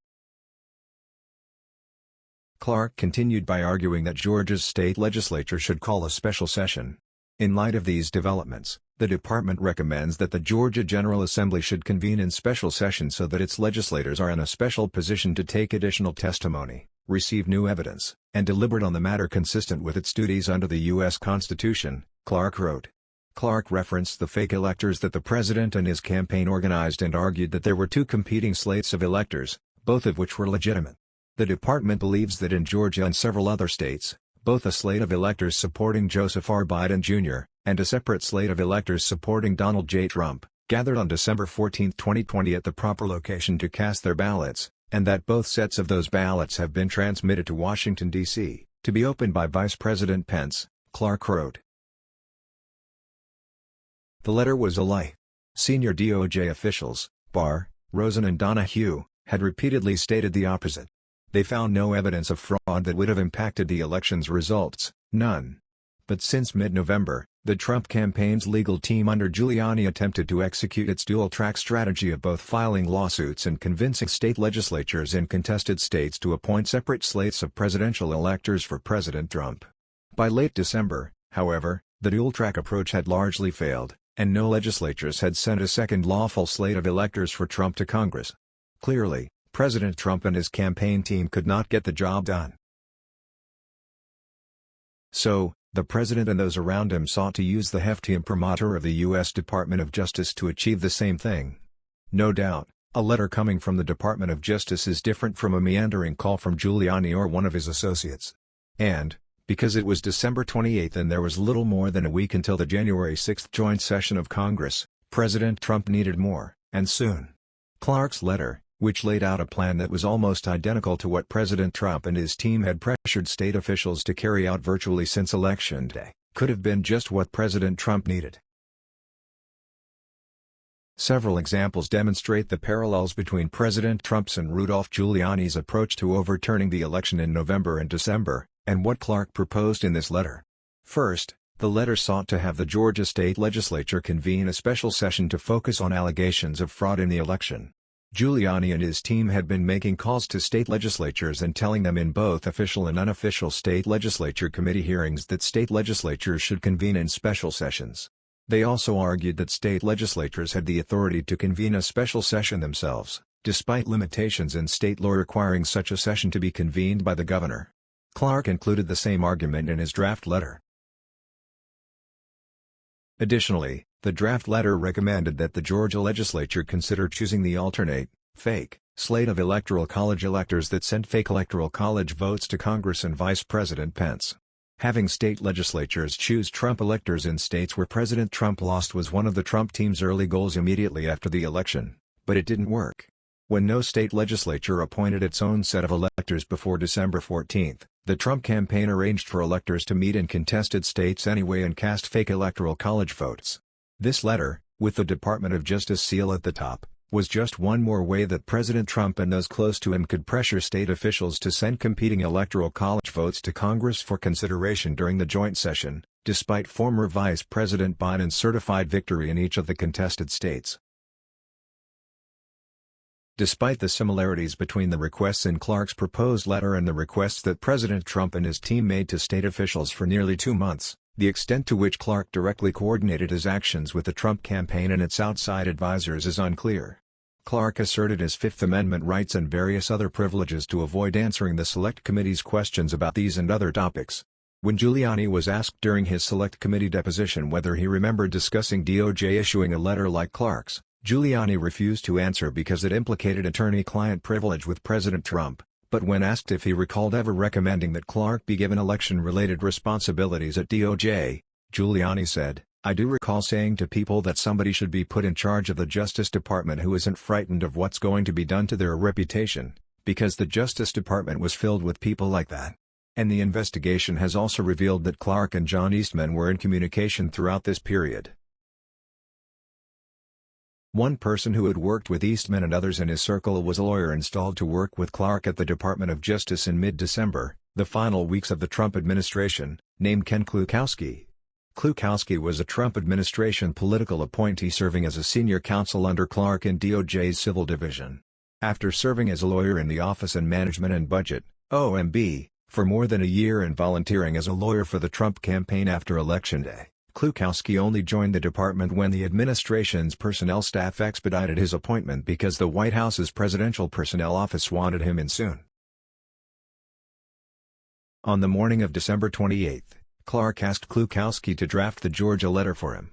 Clark continued by arguing that Georgia's state legislature should call a special session. In light of these developments, the department recommends that the Georgia General Assembly should convene in special session so that its legislators are in a special position to take additional testimony, receive new evidence, and deliberate on the matter consistent with its duties under the U.S. Constitution, Clark wrote. Clark referenced the fake electors that the president and his campaign organized and argued that there were two competing slates of electors, both of which were legitimate. The department believes that in Georgia and several other states, both a slate of electors supporting Joseph R. Biden Jr., and a separate slate of electors supporting Donald J. Trump, gathered on December 14, 2020 at the proper location to cast their ballots, and that both sets of those ballots have been transmitted to Washington, D.C., to be opened by Vice President Pence, Clark wrote. The letter was a lie. Senior DOJ officials, Barr, Rosen and Donoghue, had repeatedly stated the opposite. They found no evidence of fraud that would have impacted the election's results, none. But since mid-November, the Trump campaign's legal team under Giuliani attempted to execute its dual-track strategy of both filing lawsuits and convincing state legislatures in contested states to appoint separate slates of presidential electors for President Trump. By late December, however, the dual-track approach had largely failed, and no legislatures had sent a second lawful slate of electors for Trump to Congress. Clearly, President Trump and his campaign team could not get the job done. So, the president and those around him sought to use the hefty imprimatur of the U.S. Department of Justice to achieve the same thing. No doubt, a letter coming from the Department of Justice is different from a meandering call from Giuliani or one of his associates. And, because it was December 28 and there was little more than a week until the January 6 joint session of Congress, President Trump needed more, and soon. Clark's letter, which laid out a plan that was almost identical to what President Trump and his team had pressured state officials to carry out virtually since Election Day, could have been just what President Trump needed. Several examples demonstrate the parallels between President Trump's and Rudolph Giuliani's approach to overturning the election in November and December, and what Clark proposed in this letter. First, the letter sought to have the Georgia state legislature convene a special session to focus on allegations of fraud in the election. Giuliani and his team had been making calls to state legislatures and telling them in both official and unofficial state legislature committee hearings that state legislatures should convene in special sessions. They also argued that state legislatures had the authority to convene a special session themselves, despite limitations in state law requiring such a session to be convened by the governor. Clark included the same argument in his draft letter. Additionally, the draft letter recommended that the Georgia legislature consider choosing the alternate, fake, slate of electoral college electors that sent fake electoral college votes to Congress and Vice President Pence. Having state legislatures choose Trump electors in states where President Trump lost was one of the Trump team's early goals immediately after the election, but it didn't work. When no state legislature appointed its own set of electors before December 14, the Trump campaign arranged for electors to meet in contested states anyway and cast fake electoral college votes. This letter, with the Department of Justice seal at the top, was just one more way that President Trump and those close to him could pressure state officials to send competing electoral college votes to Congress for consideration during the joint session, despite former Vice President Biden's certified victory in each of the contested states. Despite the similarities between the requests in Clark's proposed letter and the requests that President Trump and his team made to state officials for nearly 2 months, the extent to which Clark directly coordinated his actions with the Trump campaign and its outside advisors is unclear. Clark asserted his Fifth Amendment rights and various other privileges to avoid answering the Select Committee's questions about these and other topics. When Giuliani was asked during his Select Committee deposition whether he remembered discussing DOJ issuing a letter like Clark's, Giuliani refused to answer because it implicated attorney-client privilege with President Trump, but when asked if he recalled ever recommending that Clark be given election-related responsibilities at DOJ, Giuliani said, "I do recall saying to people that somebody should be put in charge of the Justice Department who isn't frightened of what's going to be done to their reputation, because the Justice Department was filled with people like that." And the investigation has also revealed that Clark and John Eastman were in communication throughout this period. One person who had worked with Eastman and others in his circle was a lawyer installed to work with Clark at the Department of Justice in mid-December, The final weeks of the Trump administration, named Ken Klukowski. Klukowski was a Trump administration political appointee serving as a senior counsel under Clark in DOJ's Civil Division. After serving as a lawyer in the Office of Management and Budget, OMB, for more than a year and volunteering as a lawyer for the Trump campaign after Election Day, Klukowski only joined the department when the administration's personnel staff expedited his appointment because the White House's Presidential Personnel Office wanted him in soon. On the morning of December 28, Clark asked Klukowski to draft the Georgia letter for him.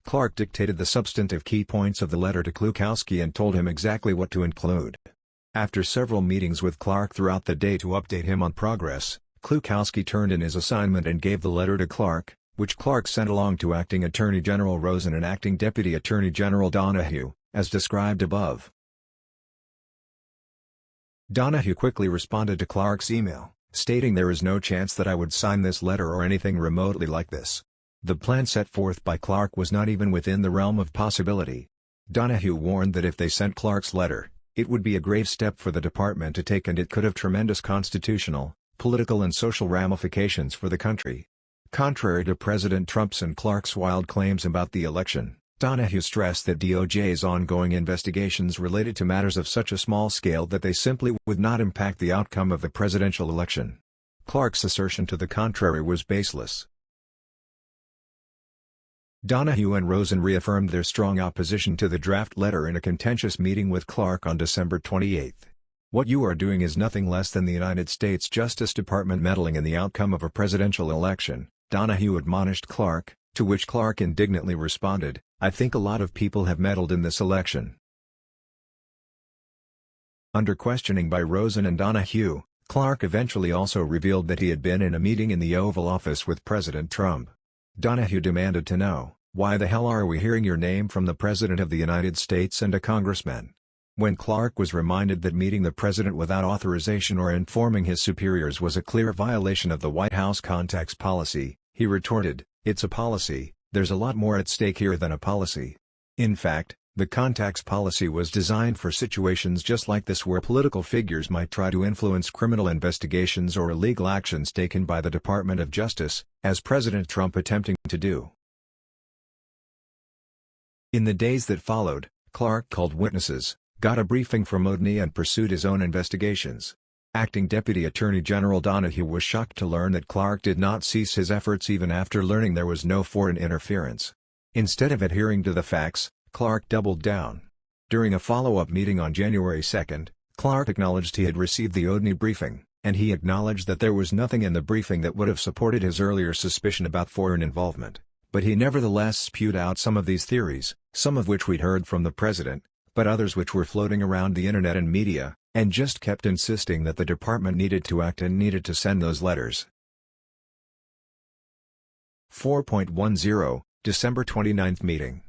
Clark dictated the substantive key points of the letter to Klukowski and told him exactly what to include. After several meetings with Clark throughout the day to update him on progress, Klukowski turned in his assignment and gave the letter to Clark, which Clark sent along to Acting Attorney General Rosen and Acting Deputy Attorney General Donoghue, as described above. Donoghue quickly responded to Clark's email, stating there is no chance that I would sign this letter or anything remotely like this. The plan set forth by Clark was not even within the realm of possibility. Donoghue warned that if they sent Clark's letter, it would be a grave step for the department to take and it could have tremendous constitutional, political and social ramifications for the country. Contrary to President Trump's and Clark's wild claims about the election, Donoghue stressed that DOJ's ongoing investigations related to matters of such a small scale that they simply would not impact the outcome of the presidential election. Clark's assertion to the contrary was baseless. Donoghue and Rosen reaffirmed their strong opposition to the draft letter in a contentious meeting with Clark on December 28. What you are doing is nothing less than the United States Justice Department meddling in the outcome of a presidential election, Donoghue admonished Clark, to which Clark indignantly responded, I think a lot of people have meddled in this election. Under questioning by Rosen and Donoghue, Clark eventually also revealed that he had been in a meeting in the Oval Office with President Trump. Donoghue demanded to know, why the hell are we hearing your name from the President of the United States and a congressman? When Clark was reminded that meeting the president without authorization or informing his superiors was a clear violation of the White House contacts policy, he retorted, it's a policy, there's a lot more at stake here than a policy. In fact, the contacts policy was designed for situations just like this where political figures might try to influence criminal investigations or illegal actions taken by the Department of Justice, as President Trump attempting to do. In the days that followed, Clark called witnesses, got a briefing from Odney and pursued his own investigations. Acting Deputy Attorney General Donoghue was shocked to learn that Clark did not cease his efforts even after learning there was no foreign interference. Instead of adhering to the facts, Clark doubled down. During a follow-up meeting on January 2, Clark acknowledged he had received the Odney briefing, and he acknowledged that there was nothing in the briefing that would have supported his earlier suspicion about foreign involvement, but he nevertheless spewed out some of these theories, some of which we'd heard from the president, but others which were floating around the internet and media, and just kept insisting that the department needed to act and needed to send those letters. 4.10, December 29 meeting.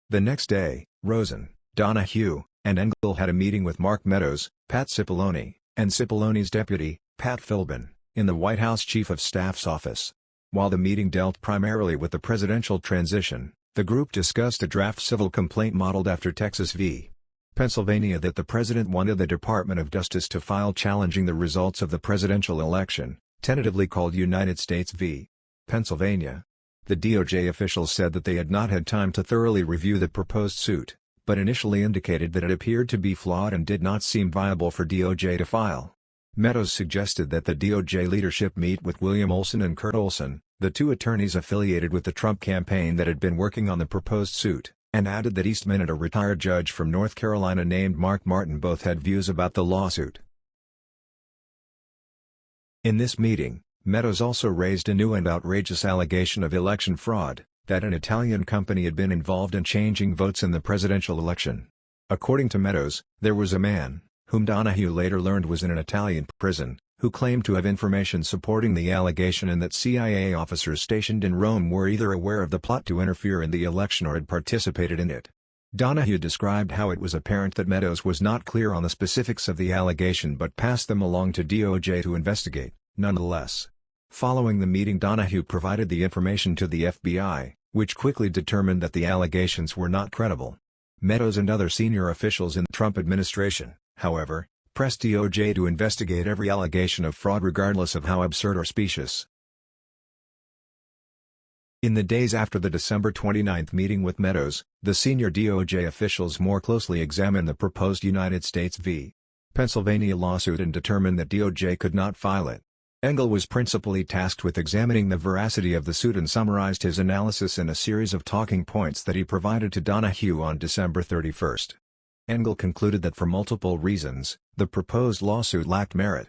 The next day, Rosen, Donoghue, and Engel had a meeting with Mark Meadows, Pat Cipollone, and Cipollone's deputy, Pat Philbin, in the White House Chief of Staff's office. While the meeting dealt primarily with the presidential transition, the group discussed a draft civil complaint modeled after Texas v. Pennsylvania that the president wanted the Department of Justice to file challenging the results of the presidential election, tentatively called United States v. Pennsylvania. The DOJ officials said that they had not had time to thoroughly review the proposed suit, but initially indicated that it appeared to be flawed and did not seem viable for DOJ to file. Meadows suggested that the DOJ leadership meet with William Olson and Kurt Olson, the two attorneys affiliated with the Trump campaign that had been working on the proposed suit, and added that Eastman and a retired judge from North Carolina named Mark Martin both had views about the lawsuit. In this meeting, Meadows also raised a new and outrageous allegation of election fraud, that an Italian company had been involved in changing votes in the presidential election. According to Meadows, there was a man, whom Donoghue later learned was in an Italian prison, who claimed to have information supporting the allegation and that CIA officers stationed in Rome were either aware of the plot to interfere in the election or had participated in it. Donoghue described how it was apparent that Meadows was not clear on the specifics of the allegation but passed them along to DOJ to investigate, nonetheless. Following the meeting, Donoghue provided the information to the FBI, which quickly determined that the allegations were not credible. Meadows and other senior officials in the Trump administration, however, pressed DOJ to investigate every allegation of fraud regardless of how absurd or specious. In the days after the December 29 meeting with Meadows, the senior DOJ officials more closely examined the proposed United States v. Pennsylvania lawsuit and determined that DOJ could not file it. Engel was principally tasked with examining the veracity of the suit and summarized his analysis in a series of talking points that he provided to Donoghue on December 31. Engel concluded that for multiple reasons, the proposed lawsuit lacked merit.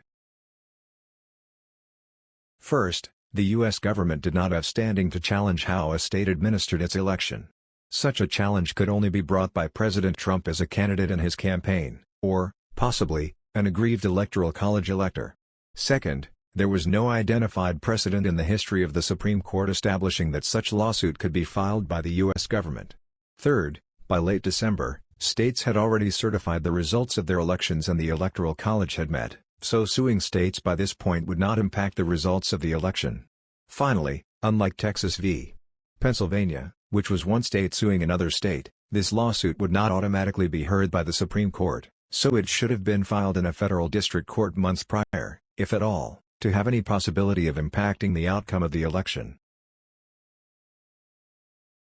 First, the U.S. government did not have standing to challenge how a state administered its election. Such a challenge could only be brought by President Trump as a candidate in his campaign, or, possibly, an aggrieved electoral college elector. Second, there was no identified precedent in the history of the Supreme Court establishing that such lawsuit could be filed by the U.S. government. Third, by late December, states had already certified the results of their elections and the Electoral College had met, so suing states by this point would not impact the results of the election. Finally, unlike Texas v. Pennsylvania, which was one state suing another state, this lawsuit would not automatically be heard by the Supreme Court, so it should have been filed in a federal district court months prior, if at all, to have any possibility of impacting the outcome of the election.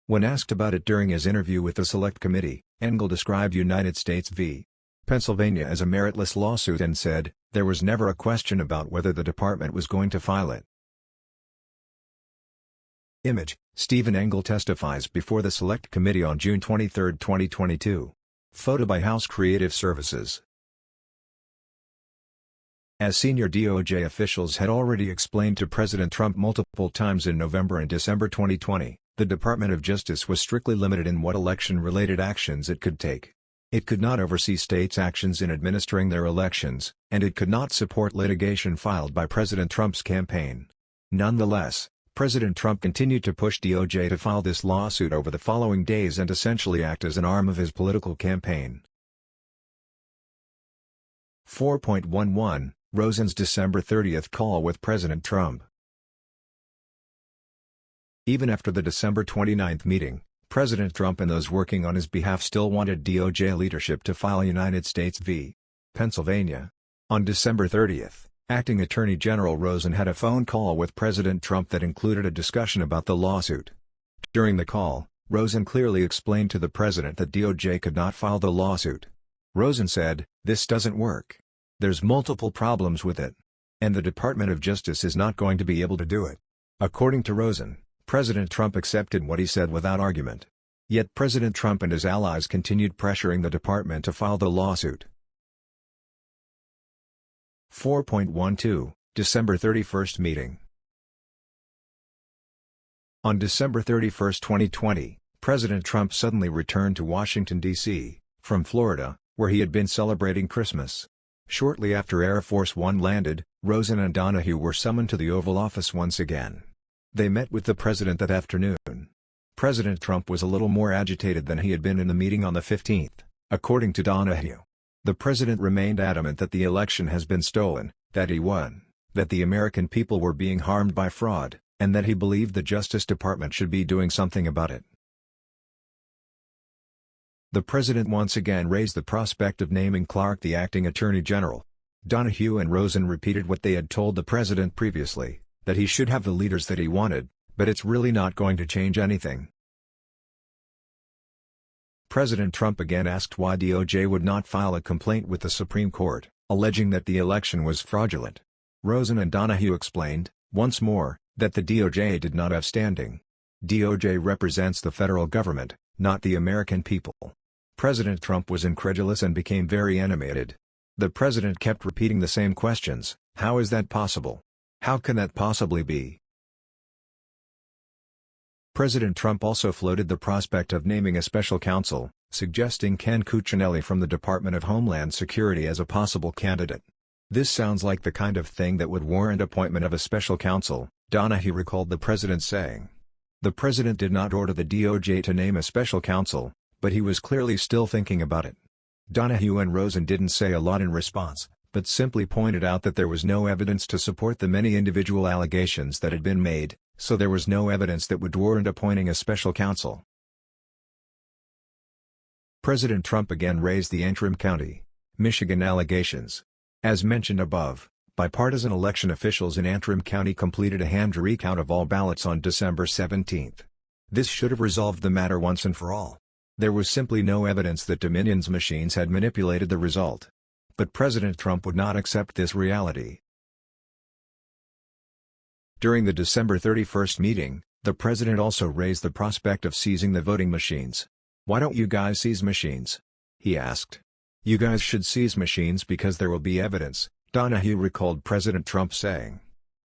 When asked about it during his interview with the Select Committee, Engel described United States v. Pennsylvania as a meritless lawsuit and said, "There was never a question about whether the department was going to file it." Image: Stephen Engel testifies before the Select Committee on June 23, 2022. Photo by House Creative Services. As senior DOJ officials had already explained to President Trump multiple times in November and December 2020, the Department of Justice was strictly limited in what election-related actions it could take. It could not oversee states' actions in administering their elections, and it could not support litigation filed by President Trump's campaign. Nonetheless, President Trump continued to push DOJ to file this lawsuit over the following days and essentially act as an arm of his political campaign. 4.11 Rosen's December 30 call with President Trump. Even after the December 29 meeting, President Trump and those working on his behalf still wanted DOJ leadership to file United States v. Pennsylvania. On December 30, Acting Attorney General Rosen had a phone call with President Trump that included a discussion about the lawsuit. During the call, Rosen clearly explained to the president that DOJ could not file the lawsuit. Rosen said, "This doesn't work. There's multiple problems with it. And the Department of Justice is not going to be able to do it." According to Rosen, President Trump accepted what he said without argument. Yet President Trump and his allies continued pressuring the department to file the lawsuit. 4.12 December 31 meeting. On December 31, 2020, President Trump suddenly returned to Washington, D.C., from Florida, where he had been celebrating Christmas. Shortly after Air Force One landed, Rosen and Donoghue were summoned to the Oval Office once again. They met with the president that afternoon. President Trump was a little more agitated than he had been in the meeting on the 15th, according to Donoghue. The president remained adamant that the election has been stolen, that he won, that the American people were being harmed by fraud, and that he believed the Justice Department should be doing something about it. The president once again raised the prospect of naming Clark the acting attorney general. Donoghue and Rosen repeated what they had told the president previously, that he should have the leaders that he wanted, but it's really not going to change anything. President Trump again asked why DOJ would not file a complaint with the Supreme Court, alleging that the election was fraudulent. Rosen and Donoghue explained, once more, that the DOJ did not have standing. DOJ represents the federal government, not the American people. President Trump was incredulous and became very animated. The president kept repeating the same questions. How is that possible? How can that possibly be? President Trump also floated the prospect of naming a special counsel, suggesting Ken Cuccinelli from the Department of Homeland Security as a possible candidate. This sounds like the kind of thing that would warrant appointment of a special counsel, Donoghue recalled the president saying. The president did not order the DOJ to name a special counsel, but he was clearly still thinking about it. Donoghue and Rosen didn't say a lot in response, but simply pointed out that there was no evidence to support the many individual allegations that had been made, so there was no evidence that would warrant appointing a special counsel. President Trump again raised the Antrim County, Michigan allegations, As mentioned above, bipartisan election officials in Antrim County completed a hand recount of all ballots on December 17. This should have resolved the matter once and for all. There was simply no evidence that Dominion's machines had manipulated the result. But President Trump would not accept this reality. During the December 31 meeting, the president also raised the prospect of seizing the voting machines. "Why don't you guys seize machines?" he asked. "You guys should seize machines because there will be evidence," Donoghue recalled President Trump saying.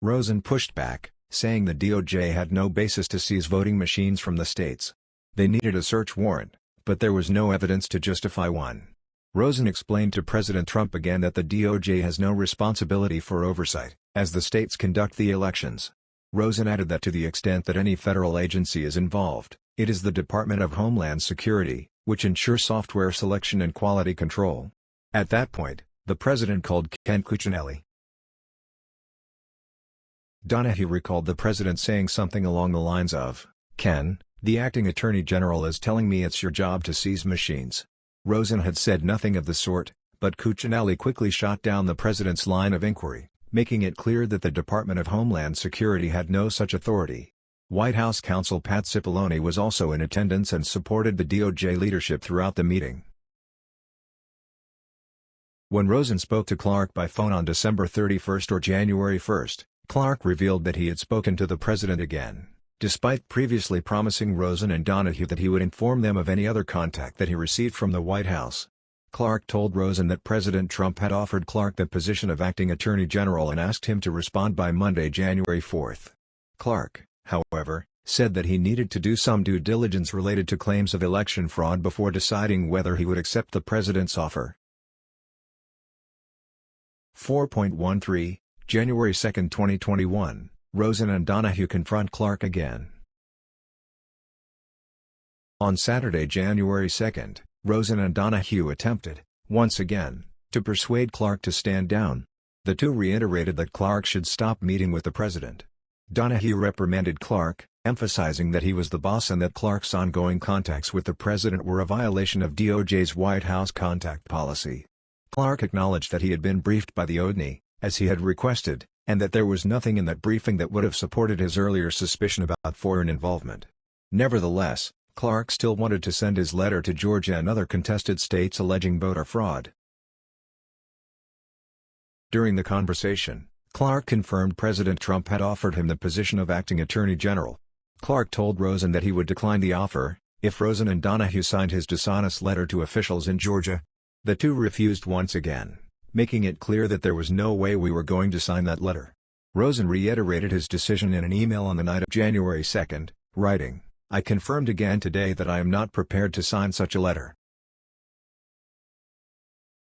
Rosen pushed back, saying the DOJ had no basis to seize voting machines from the states. They needed a search warrant, but there was no evidence to justify one. Rosen explained to President Trump again that the DOJ has no responsibility for oversight, as the states conduct the elections. Rosen added that to the extent that any federal agency is involved, it is the Department of Homeland Security, which ensures software selection and quality control. At that point, the president called Ken Cuccinelli. Donoghue recalled the president saying something along the lines of, "Ken, the acting attorney general is telling me it's your job to seize machines." Rosen had said nothing of the sort, but Cuccinelli quickly shot down the president's line of inquiry, making it clear that the Department of Homeland Security had no such authority. White House counsel Pat Cipollone was also in attendance and supported the DOJ leadership throughout the meeting. When Rosen spoke to Clark by phone on December 31 or January 1, Clark revealed that he had spoken to the president again, despite previously promising Rosen and Donoghue that he would inform them of any other contact that he received from the White House. Clark told Rosen that President Trump had offered Clark the position of acting attorney general and asked him to respond by Monday, January 4. Clark, however, said that he needed to do some due diligence related to claims of election fraud before deciding whether he would accept the president's offer. 4.13, January 2, 2021, Rosen and Donoghue confront Clark again. On Saturday, January 2, Rosen and Donoghue attempted, once again, to persuade Clark to stand down. The two reiterated that Clark should stop meeting with the president. Donoghue reprimanded Clark, emphasizing that he was the boss and that Clark's ongoing contacts with the president were a violation of DOJ's White House contact policy. Clark acknowledged that he had been briefed by the ODNI, as he had requested, and that there was nothing in that briefing that would have supported his earlier suspicion about foreign involvement. Nevertheless, Clark still wanted to send his letter to Georgia and other contested states alleging voter fraud. During the conversation, Clark confirmed President Trump had offered him the position of acting attorney general. Clark told Rosen that he would decline the offer if Rosen and Donoghue signed his dishonest letter to officials in Georgia. The two refused once again, making it clear that there was no way we were going to sign that letter. Rosen reiterated his decision in an email on the night of January 2, writing, "I confirmed again today that I am not prepared to sign such a letter."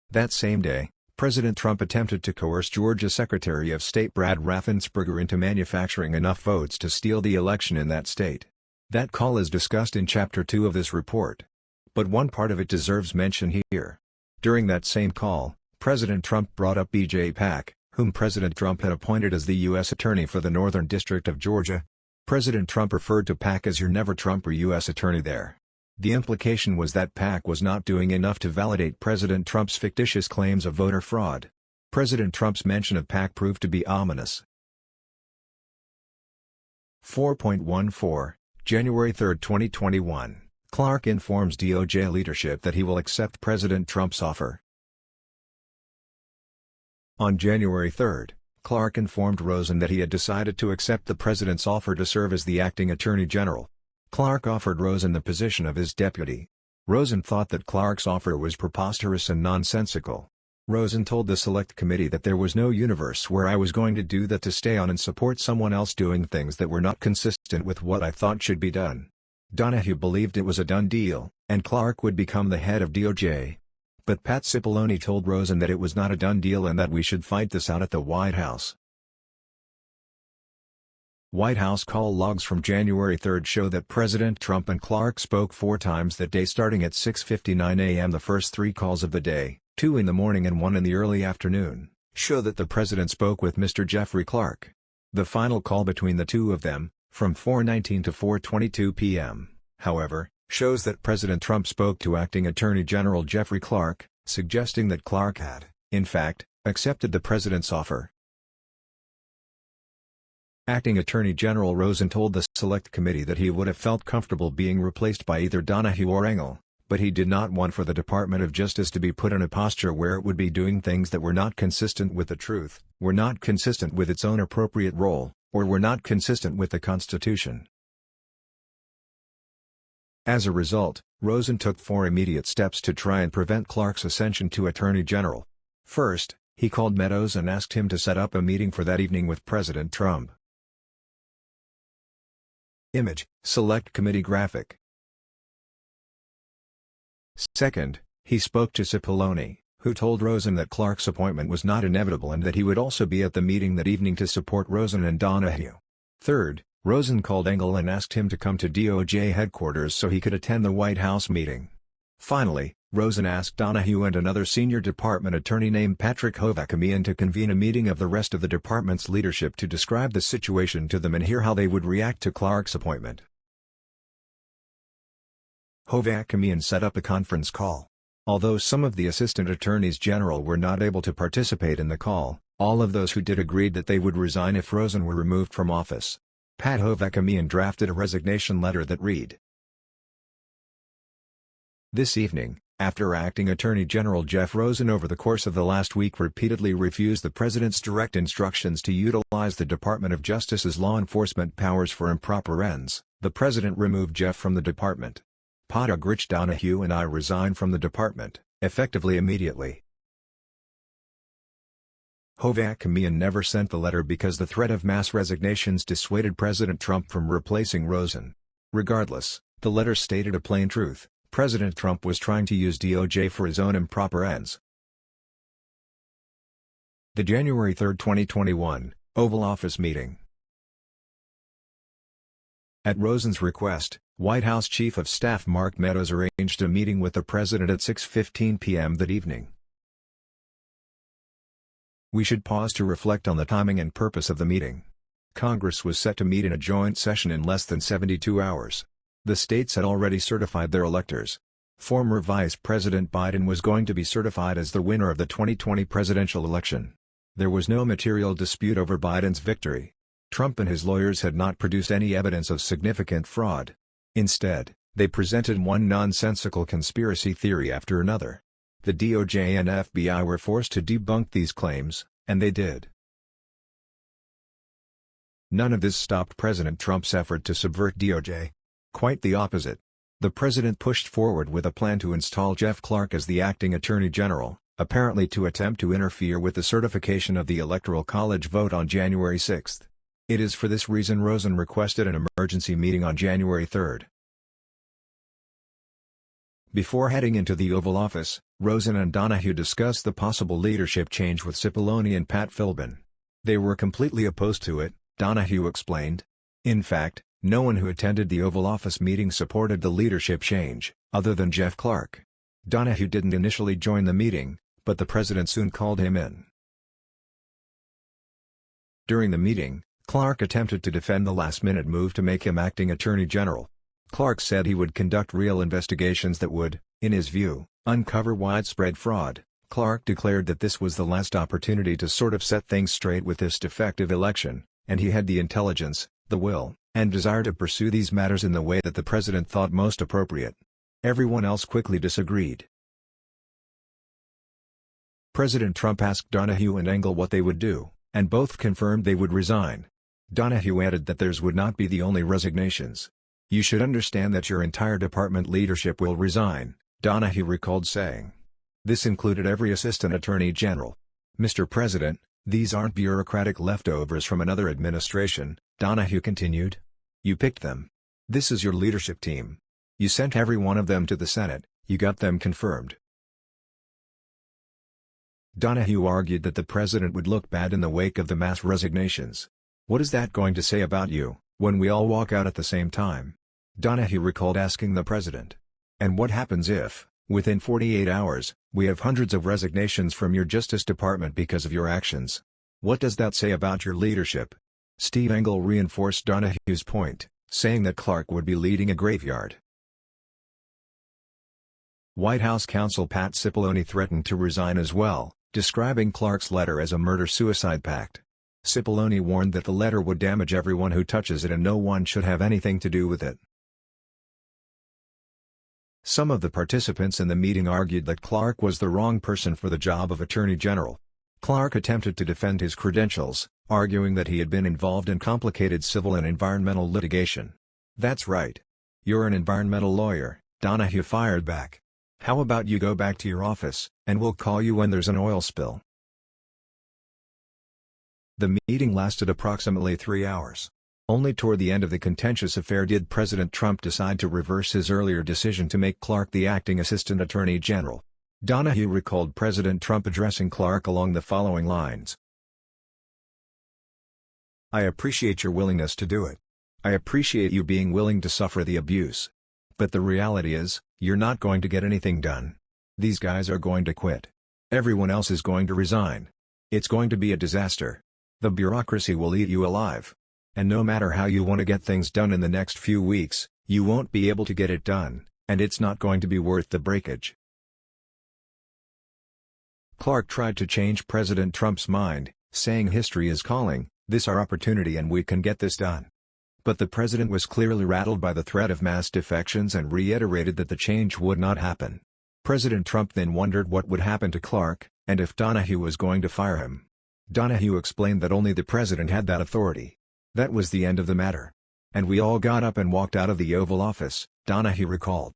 That same day, President Trump attempted to coerce Georgia Secretary of State Brad Raffensperger into manufacturing enough votes to steal the election in that state. That call is discussed in Chapter 2 of this report. But one part of it deserves mention here. During that same call, President Trump brought up B.J. Pak, whom President Trump had appointed as the U.S. Attorney for the Northern District of Georgia. President Trump referred to Pak as your never-Trumper U.S. Attorney there. The implication was that Pak was not doing enough to validate President Trump's fictitious claims of voter fraud. President Trump's mention of Pak proved to be ominous. 4.14, January 3, 2021, Clark informs DOJ leadership that he will accept President Trump's offer. On January 3, Clark informed Rosen that he had decided to accept the president's offer to serve as the acting attorney general. Clark offered Rosen the position of his deputy. Rosen thought that Clark's offer was preposterous and nonsensical. Rosen told the Select Committee that there was no universe where I was going to do that to stay on and support someone else doing things that were not consistent with what I thought should be done. Donoghue believed it was a done deal, and Clark would become the head of DOJ. But Pat Cipollone told Rosen that it was not a done deal and that we should fight this out at the White House. White House call logs from January 3 show that President Trump and Clark spoke 4 times that day starting at 6:59 a.m. The first 3 calls of the day, 2 in the morning and 1 in the early afternoon, show that the president spoke with Mr. Jeffrey Clark. The final call between the two of them, from 4:19 to 4:22 p.m., however, shows that President Trump spoke to Acting Attorney General Jeffrey Clark, suggesting that Clark had, in fact, accepted the president's offer. Acting Attorney General Rosen told the Select Committee that he would have felt comfortable being replaced by either Donoghue or Engel, but he did not want for the Department of Justice to be put in a posture where it would be doing things that were not consistent with the truth, were not consistent with its own appropriate role, or were not consistent with the Constitution. As a result, Rosen took 4 immediate steps to try and prevent Clark's ascension to Attorney General. First, he called Meadows and asked him to set up a meeting for that evening with President Trump. Image, Select Committee graphic. Second, he spoke to Cipollone, who told Rosen that Clark's appointment was not inevitable and that he would also be at the meeting that evening to support Rosen and Donoghue. Third, Rosen called Engel and asked him to come to DOJ headquarters so he could attend the White House meeting. Finally, Rosen asked Donoghue and another senior department attorney named Patrick Hovakamian to convene a meeting of the rest of the department's leadership to describe the situation to them and hear how they would react to Clark's appointment. Hovakamian set up a conference call. Although some of the assistant attorneys general were not able to participate in the call, all of those who did agreed that they would resign if Rosen were removed from office. Pat Hovakamian drafted a resignation letter that read: "This evening, after Acting Attorney General Jeff Rosen over the course of the last week repeatedly refused the President's direct instructions to utilize the Department of Justice's law enforcement powers for improper ends, the President removed Jeff from the department. Pat Donoghue and I resign from the department, effectively immediately." Hovakamian never sent the letter because the threat of mass resignations dissuaded President Trump from replacing Rosen. Regardless, the letter stated a plain truth: President Trump was trying to use DOJ for his own improper ends. The January 3, 2021, Oval Office meeting. At Rosen's request, White House Chief of Staff Mark Meadows arranged a meeting with the President at 6:15 p.m. that evening. We should pause to reflect on the timing and purpose of the meeting. Congress was set to meet in a joint session in less than 72 hours. The states had already certified their electors. Former Vice President Biden was going to be certified as the winner of the 2020 presidential election. There was no material dispute over Biden's victory. Trump and his lawyers had not produced any evidence of significant fraud. Instead, they presented one nonsensical conspiracy theory after another. The DOJ and FBI were forced to debunk these claims, and they did. None of this stopped President Trump's effort to subvert DOJ. Quite the opposite. The president pushed forward with a plan to install Jeff Clark as the acting attorney general, apparently to attempt to interfere with the certification of the Electoral College vote on January 6. It is for this reason Rosen requested an emergency meeting on January 3. Before heading into the Oval Office, Rosen and Donoghue discussed the possible leadership change with Cipollone and Pat Philbin. They were completely opposed to it, Donoghue explained. In fact, no one who attended the Oval Office meeting supported the leadership change, other than Jeff Clark. Donoghue didn't initially join the meeting, but the president soon called him in. During the meeting, Clark attempted to defend the last-minute move to make him acting attorney general. Clark said he would conduct real investigations that would, in his view, uncover widespread fraud. Clark declared that this was the last opportunity to sort of set things straight with this defective election, and he had the intelligence, the will, and desire to pursue these matters in the way that the president thought most appropriate. Everyone else quickly disagreed. President Trump asked Donoghue and Engel what they would do, and both confirmed they would resign. Donoghue added that theirs would not be the only resignations. "You should understand that your entire department leadership will resign," Donoghue recalled saying. This included every assistant attorney general. "Mr. President, these aren't bureaucratic leftovers from another administration," Donoghue continued. "You picked them. This is your leadership team. You sent every one of them to the Senate, you got them confirmed." Donoghue argued that the president would look bad in the wake of the mass resignations. "What is that going to say about you, when we all walk out at the same time?" Donoghue recalled asking the president. "And what happens if, within 48 hours, we have hundreds of resignations from your Justice Department because of your actions? What does that say about your leadership?" Steve Engel reinforced Donoghue's point, saying that Clark would be leading a graveyard. White House counsel Pat Cipollone threatened to resign as well, describing Clark's letter as a murder-suicide pact. Cipollone warned that the letter would damage everyone who touches it and no one should have anything to do with it. Some of the participants in the meeting argued that Clark was the wrong person for the job of Attorney General. Clark attempted to defend his credentials, arguing that he had been involved in complicated civil and environmental litigation. "That's right. You're an environmental lawyer," Donoghue fired back. "How about you go back to your office, and we'll call you when there's an oil spill." The meeting lasted approximately 3 hours. Only toward the end of the contentious affair did President Trump decide to reverse his earlier decision to make Clark the acting Assistant Attorney General. Donoghue recalled President Trump addressing Clark along the following lines. "I appreciate your willingness to do it. I appreciate you being willing to suffer the abuse. But the reality is, you're not going to get anything done. These guys are going to quit. Everyone else is going to resign. It's going to be a disaster. The bureaucracy will eat you alive. And no matter how you want to get things done in the next few weeks, you won't be able to get it done, and it's not going to be worth the breakage." Clark tried to change President Trump's mind, saying history is calling, this our opportunity and we can get this done. But the president was clearly rattled by the threat of mass defections and reiterated that the change would not happen. President Trump then wondered what would happen to Clark, and if Donoghue was going to fire him. Donoghue explained that only the president had that authority. That was the end of the matter. "And we all got up and walked out of the Oval Office," Donoghue recalled.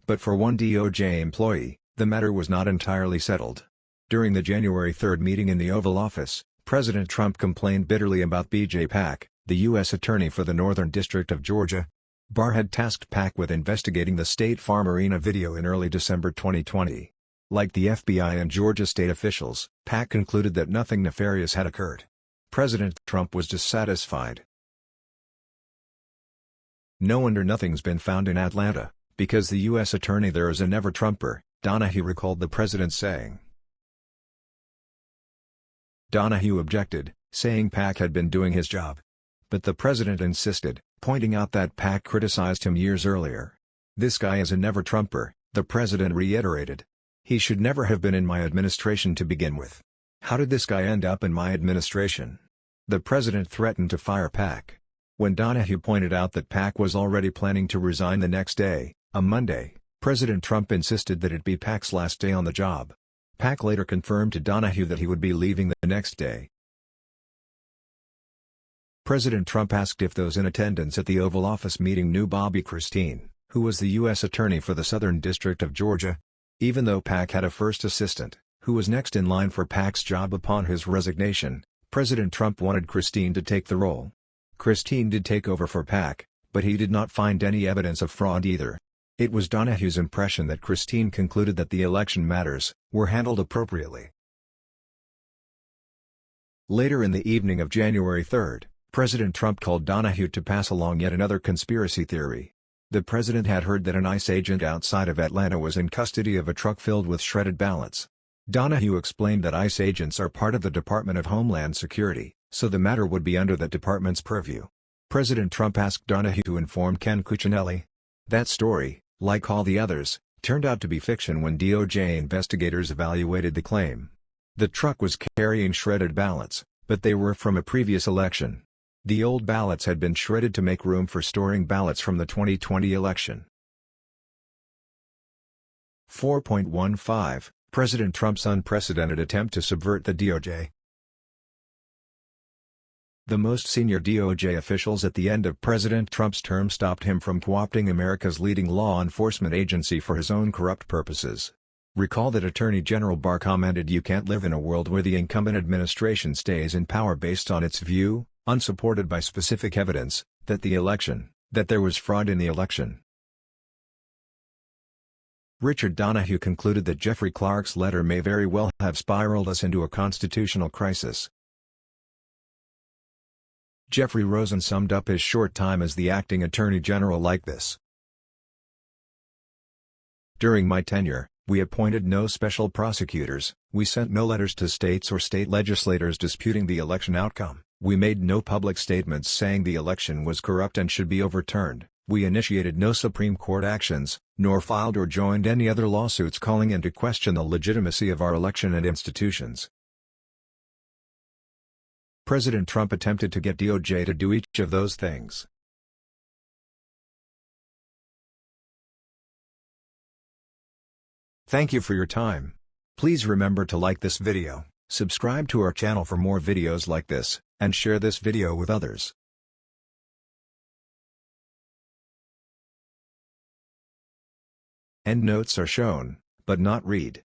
But for one DOJ employee, the matter was not entirely settled. During the January 3 meeting in the Oval Office, President Trump complained bitterly about B.J. Pak, the U.S. Attorney for the Northern District of Georgia. Barr had tasked Pak with investigating the State Farm Arena video in early December 2020. Like the FBI and Georgia state officials, Pak concluded that nothing nefarious had occurred. President Trump was dissatisfied. "No wonder nothing's been found in Atlanta, because the U.S. Attorney there is a never-Trumper," Donoghue recalled the president saying. Donoghue objected, saying Pak had been doing his job. But the president insisted, pointing out that Pak criticized him years earlier. "This guy is a never-Trumper," the president reiterated. "He should never have been in my administration to begin with. How did this guy end up in my administration?" The president threatened to fire Pak. When Donoghue pointed out that Pak was already planning to resign the next day, a Monday, President Trump insisted that it be Pak's last day on the job. Pak later confirmed to Donoghue that he would be leaving the next day. President Trump asked if those in attendance at the Oval Office meeting knew Bobby Christine, who was the U.S. Attorney for the Southern District of Georgia. Even though Pak had a first assistant, who was next in line for Pak's job upon his resignation, President Trump wanted Christine to take the role. Christine did take over for Pak, but he did not find any evidence of fraud either. It was Donoghue's impression that Christine concluded that the election matters were handled appropriately. Later in the evening of January 3, President Trump called Donoghue to pass along yet another conspiracy theory. The president had heard that an ICE agent outside of Atlanta was in custody of a truck filled with shredded ballots. Donoghue explained that ICE agents are part of the Department of Homeland Security, so the matter would be under that department's purview. President Trump asked Donoghue to inform Ken Cuccinelli. That story, like all the others, turned out to be fiction when DOJ investigators evaluated the claim. The truck was carrying shredded ballots, but they were from a previous election. The old ballots had been shredded to make room for storing ballots from the 2020 election. 4.15 President Trump's unprecedented attempt to subvert the DOJ. The most senior DOJ officials at the end of President Trump's term stopped him from co-opting America's leading law enforcement agency for his own corrupt purposes. Recall that Attorney General Barr commented, "You can't live in a world where the incumbent administration stays in power based on its view, unsupported by specific evidence, that there was fraud in the election." Richard Donoghue concluded that Jeffrey Clark's letter may very well have spiraled us into a constitutional crisis. Jeffrey Rosen summed up his short time as the acting attorney general like this. "During my tenure, we appointed no special prosecutors, we sent no letters to states or state legislators disputing the election outcome, we made no public statements saying the election was corrupt and should be overturned, We initiated no Supreme Court actions, nor filed or joined any other lawsuits calling into question the legitimacy of our election and institutions. President Trump attempted to get DOJ to do each of those things. Thank you for your time. Please remember to like this video, subscribe to our channel for more videos like this, and share this video with others. Endnotes are shown, but not read.